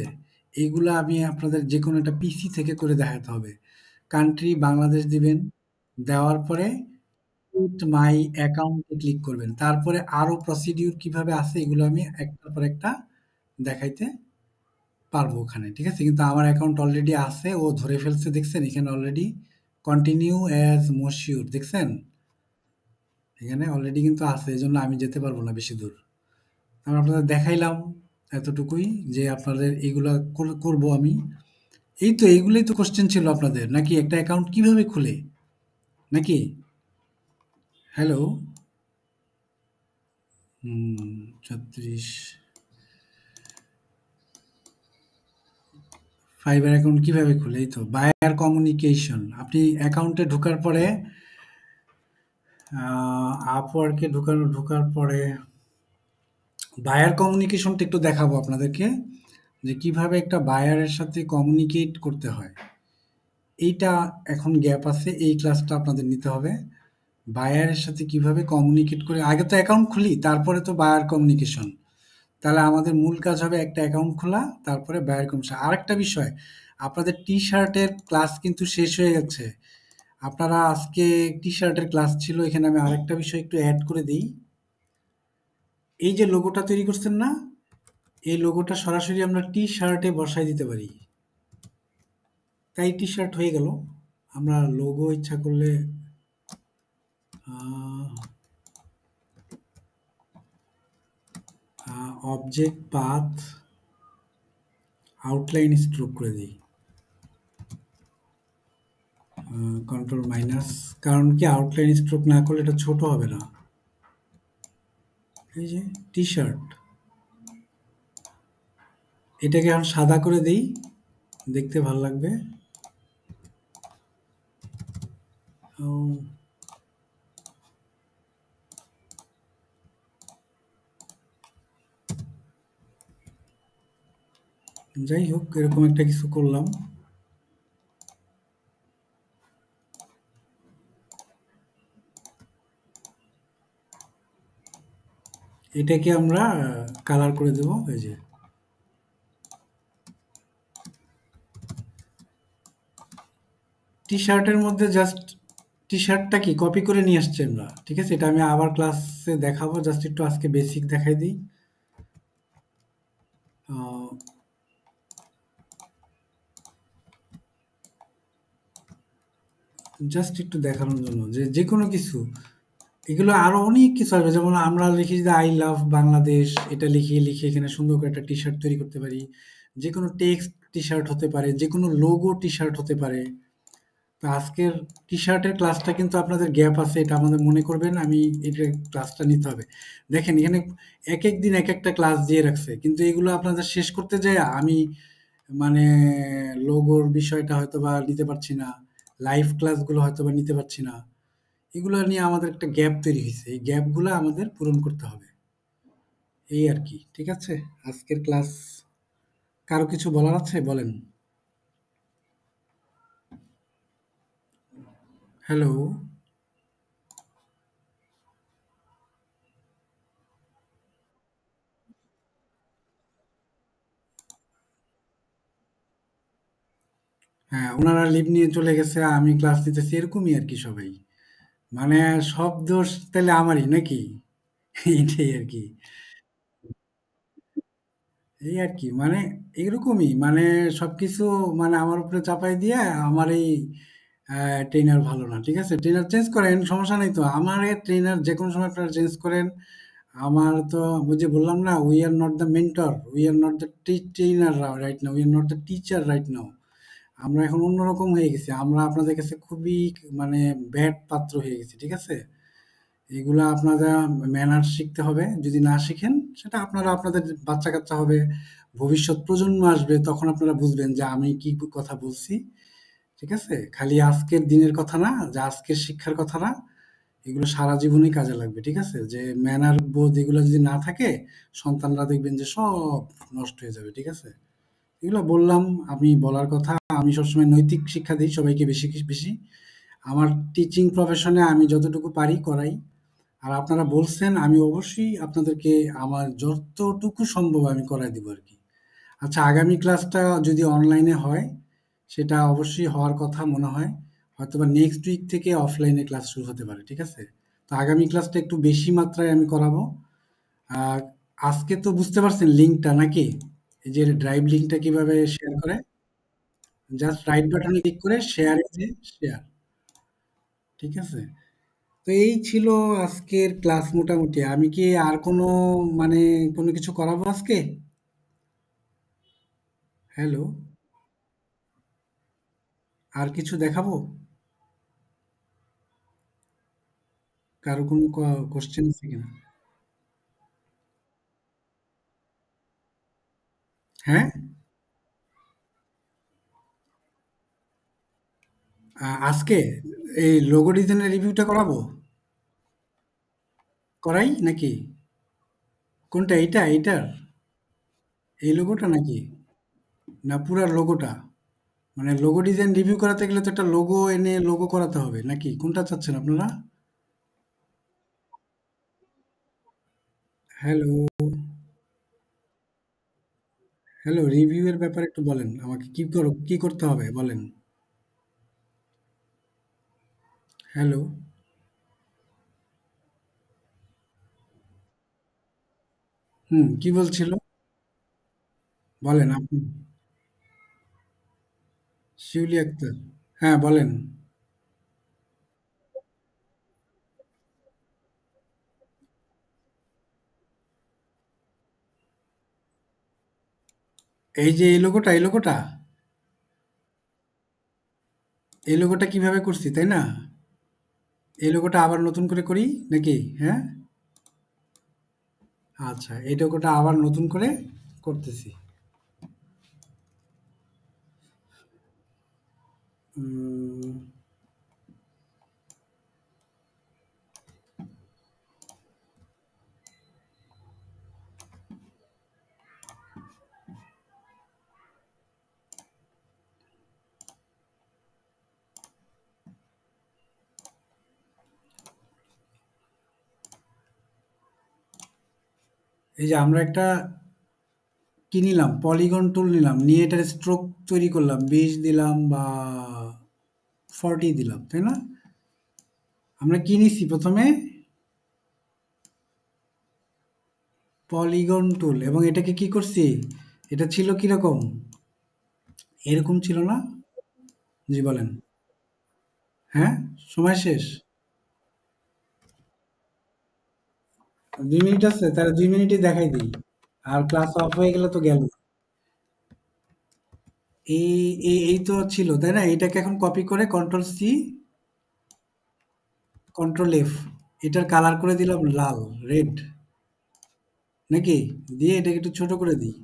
এগুলা আমি আপনাদের যেকোনো একটা পিসি থেকে করে দেখাতে হবে। কান্ট্রি বাংলাদেশ দিবেন। দেওয়ার পরে পুট মাই অ্যাকাউন্টে ক্লিক করবেন। তারপরে আরো প্রসিডিউর কিভাবে আছে এগুলো আমি একটার পর একটা দেখাইতে পারবো ওখানে। ঠিক আছে? কিন্তু আমার অ্যাকাউন্ট অলরেডি আছে, ও ধরে ফেলছে, দেখছেন? এখানে অলরেডি কন্টিনিউ অ্যাজ মশিউর, দেখছেন? এখানে অলরেডি কিন্তু আছে। এজন্য আমি যেতে পারবো না বেশি দূর। আমি আপনাদের দেখাইলাম এতটুকুই, যে আপনাদের এগুলা করবো আমি। এই তো এইগুলোই তো কোশ্চেন ছিল আপনাদের, নাকি? একটা অ্যাকাউন্ট কিভাবে খুলে, নাকি? হ্যালো? 36 ফাইবার অ্যাকাউন্ট কিভাবে খুলে? এই তো বায়ার কমিউনিকেশন। আপনি অ্যাকাউন্টে ঢোকার পরে আপওয়ার্কে ঢোকার পরে বায়ার কমিউনিকেশনটা একটু দেখাবো আপনাদেরকে যে কিভাবে একটা বায়ারের সাথে কমিউনিকেট করতে হয়। এইটা এখন গ্যাপ আছে, এই ক্লাসটা আপনাদের নিতে হবে। বায়ারের সাথে কিভাবে কমিউনিকেট করে, আগে তো অ্যাকাউন্ট খুলি তারপরে তো বায়ার কমিউনিকেশন। তাহলে আমাদের মূল কাজ হবে একটা অ্যাকাউন্ট খোলা, তারপরে বায়ার কমিউনিকেশন। আরেকটা বিষয়, আপনাদের টি শার্টের ক্লাস কিন্তু শেষ হয়ে গেছে। আপনারা আজকে টি শার্টের ক্লাস ছিল, এখানে আমি আরেকটা বিষয় একটু অ্যাড করে দিই। এই যে লোগোটা তৈরি করছেন না, এই লোগোটা সরাসরি আমরা টি শার্টে বসাই দিতে পারি। তাই টি শার্ট হয়ে গেল। আমরা লোগো ইচ্ছা করলে অবজেক্ট পাথ আউটলাইন স্ট্রোক করে দিই, কন্ট্রোল মাইনাস। কারণ কি, আউটলাইন স্ট্রোক না করলে এটা ছোট হবে না। এই যে টি শার্ট, এটাকে এখন সাদা করে দেই, দেখতে ভালো লাগবে। ও, যাই হোক, এরকম একটা কিছু করলাম। এটাকে আমরা কালার করে দেব। এই যে টি শার্টের মধ্যে জাস্ট টি শার্টটা কি কপি করে নিয়ে আসছি আমরা, ঠিক আছে? এটা আমি আবার ক্লাসে দেখাবো, জাস্ট একটু আজকে বেসিক দেখাই দিই। জাস্ট একটু দেখানোর জন্য যে যে কোনো কিছু, এগুলো আরো অনেক কিছু আসবে। যেমন আমরা লিখি যে আই লাভ বাংলাদেশ, এটা লিখে লিখে এখানে সুন্দর করে একটা টি শার্ট তৈরি করতে পারি। যে কোনো টেক্সট টি শার্ট হতে পারে, যে কোনো লোগো টি শার্ট হতে পারে। তো আজকের টি-শার্টের ক্লাসটা কিন্তু আপনাদের গ্যাপ আছে, এটা আমাদের মনে করবেন। আমি এটা ক্লাসটা নিতে হবে। দেখেন এখানে একেক দিন একেকটা ক্লাস দিয়ে রাখছে। কিন্তু এগুলো আপনাদের শেষ করতে যেয়ে আমি মানে লোগোর বিষয়টা হয়তোবা নিতে পারছি না। লাইভ ক্লাসগুলো হয়তোবা নিতে পারছি না। এগুলো নিয়ে আমাদের একটা গ্যাপ তৈরি হইছে। এই গ্যাপগুলা আমাদের পূরণ করতে হবে। এই আরকি। ঠিক আছে? আজকের ক্লাস কারো কিছু বলার আছে? বলেন। হ্যালো? হ্যাঁ, উনারা লিভ নিয়ে চলে গেছে। আমি ক্লাস নিতেছি। এরকমই আরকি সবাই। মানে সব দোষ তাহলে আমারই নাকি? এইটাই আরকি। এই আরকি। মানে এরকমই। মানে সবকিছু মানে আমার উপরে চাপাই দিয়ে আমার এই ট্রেনার ভালো না। ঠিক আছে? ট্রেনার চেঞ্জ করেন, সমস্যা নাই তো। আমার ট্রেনার যেকোনো সময় আপনারা চেঞ্জ করেন। আমার তো ওই যে বললাম না, "We are not the mentor, we are not the trainer right now, we are not the teacher right now." আমরা এখন অন্যরকম হয়ে গেছি। আমরা আপনাদের কাছে খুবই মানে ব্যাড পাত্র হয়ে গেছি। ঠিক আছে? এগুলা আপনারা ম্যানার্স শিখতে হবে। যদি না শিখেন, সেটা আপনারা আপনাদের বাচ্চা-কাচ্চা হবে, ভবিষ্যৎ প্রজন্ম আসবে, তখন আপনারা বুঝবেন যে আমি কি কথা বলছি। ঠিক আছে? খালি আজকের দিনের কথা না, যে আজকের শিক্ষার কথা না, এগুলো সারা জীবনই কাজে লাগবে। ঠিক আছে? যে ম্যানার বোধ এগুলো যদি না থাকে, সন্তানরা দেখবেন যে সব নষ্ট হয়ে যাবে। ঠিক আছে? এগুলো বললাম, আমি বলার কথা। আমি সবসময় নৈতিক শিক্ষা দিই সবাইকে বেশি বেশি। আমার টিচিং প্রফেশনে আমি যতটুকু পারি করাই। আর আপনারা বলছেন, আমি অবশ্যই আপনাদেরকে আমার যতটুকু সম্ভব আমি করায় দিব আরকি। আচ্ছা, আগামী ক্লাসটা যদি অনলাইনে হয়, সেটা অবশ্যই হওয়ার কথা মনে হয়। হয়তোবা নেক্সট উইক থেকে অফলাইনে ক্লাস শুরু হতে পারে। ঠিক আছে? তো আগামী ক্লাসটা একটু বেশি মাত্রায় আমি করাবো। আর আজকে তো বুঝতে পারছেন লিঙ্কটা নাকি? এই যে ড্রাইভ লিঙ্কটা কিভাবে শেয়ার করে? জাস্ট রাইট বাটনে ক্লিক করে শেয়ার এ যে শেয়ার। ঠিক আছে? তো এই ছিল আজকের ক্লাস মোটামুটি। আমি কি আর কোনো মানে কোনো কিছু করাবো আজকে? হ্যালো? আর কিছু দেখাবো? কারো কোনো কোশ্চেন আছে কিনা? হ্যাঁ? আজকে এই লোগো ডিজাইনের রিভিউটা করাবো? করাই নাকি? কোনটা, এইটা এইটার এই লোগোটা নাকি, না পুরা লোগোটা? মানে লোগো ডিজাইন রিভিউ করাতে গেলে তো একটা লোগো এনে লোগো করাতে হবে নাকি, কোনটা চাচ্ছেন আপনারা? হ্যালো, হ্যালো, রিভিউ এর ব্যাপারে একটু বলেন আমাকে, কি করতে হবে বলেন। হ্যালো। হুম, কি বলছিল? বলেন আপনি। শিউলি আক্তার। হ্যাঁ, বলেন। এই যে এই লোগোটা কিভাবে করছি তাই না? এই লোগোটা আবার নতুন করে করি নাকি? হ্যাঁ, আচ্ছা, এই লোগোটা আবার নতুন করে করতেছি। উম, এই যে আমরা একটা কি নিলাম, পলিগন টুল নিলাম, নিয়ে এটার স্ট্রোক তৈরি করলাম, 20 দিলাম বা 40 দিলাম, তাই না? আমরা কি নিছি প্রথমে? পলিগন টুল, এবং এটাকে কি করছি, এটা ছিল কিরকম, এরকম ছিল না? জি বলেন। হ্যাঁ, সময় শেষ। 2 মিনিট আছে, তাহলে 2 মিনিটই দেখাই দিই। আর ক্লাস অফ হয়ে গেলে তো গেল। এই তো ছিল তাই না, এটাকে এখন কপি করে কন্ট্রোল C, কন্ট্রোল F, এটার কালার করে দিলাম লাল, রেড, নাকি? দিয়ে এটাকে একটু ছোট করে দিই।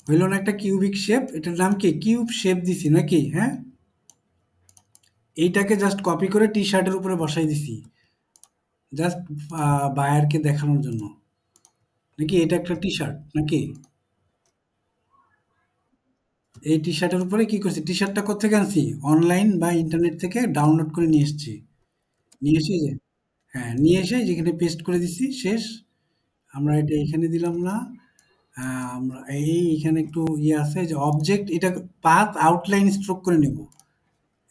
হইল না একটা কিউবিক শেপ, এটার নাম কি, কিউব শেপ দিছি নাকি? হ্যাঁ, এইটাকে জাস্ট কপি করে টি শার্টের উপরে বসাই দিছি, জাস্ট বায়ারকে দেখানোর জন্য, নাকি? এটা একটা টি শার্ট নাকি? এই টি শার্টের উপরে কি করছি, টি শার্টটা কোথেকে আনছি, অনলাইন বা ইন্টারনেট থেকে ডাউনলোড করে নিয়ে এসেছি। নিয়ে এসে যে, হ্যাঁ, নিয়ে এসে যেখানে পেস্ট করে দিছি, শেষ। আমরা এটা এখানে দিলাম না, আমরা এইখানে একটু ইয়ে আছে যে অবজেক্ট, এটা পাথ আউটলাইন স্ট্রোক করে নেব,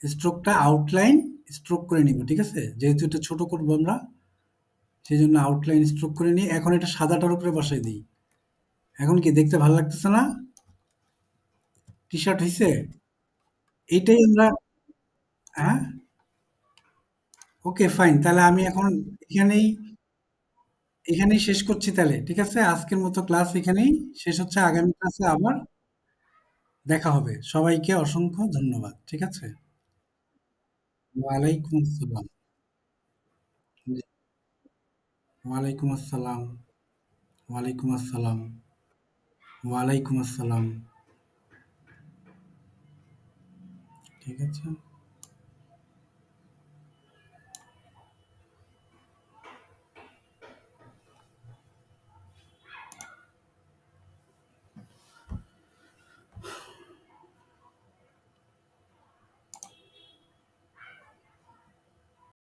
স্ট্রোকটা আউটলাইন স্ট্রোক করে নিব, ঠিক আছে? যেহেতু এটা ছোট করবো আমরা, সেই জন্য আউটলাইন স্ট্রোক করে নিই। এখন এটা সাদাটার উপরে বসাই দিই। এখন কি দেখতে ভালো লাগতেছে না? টি শার্ট হয়েছে। এইটাই আমরা, হ্যাঁ, ওকে ফাইন, তাহলে আমি এখন এখানেই এখানেই শেষ করছি তাহলে, ঠিক আছে? আজকের মতো ক্লাস এখানেই শেষ হচ্ছে, আগামী ক্লাসে আবার দেখা হবে। সবাইকে অসংখ্য ধন্যবাদ, ঠিক আছে? ওয়ালাইকুম আসসালাম। জি, ওয়ালাইকুম আসসালাম। ওয়ালাইকুম আসসালাম। ওয়ালাইকুম আসসালাম। ঠিক আছে।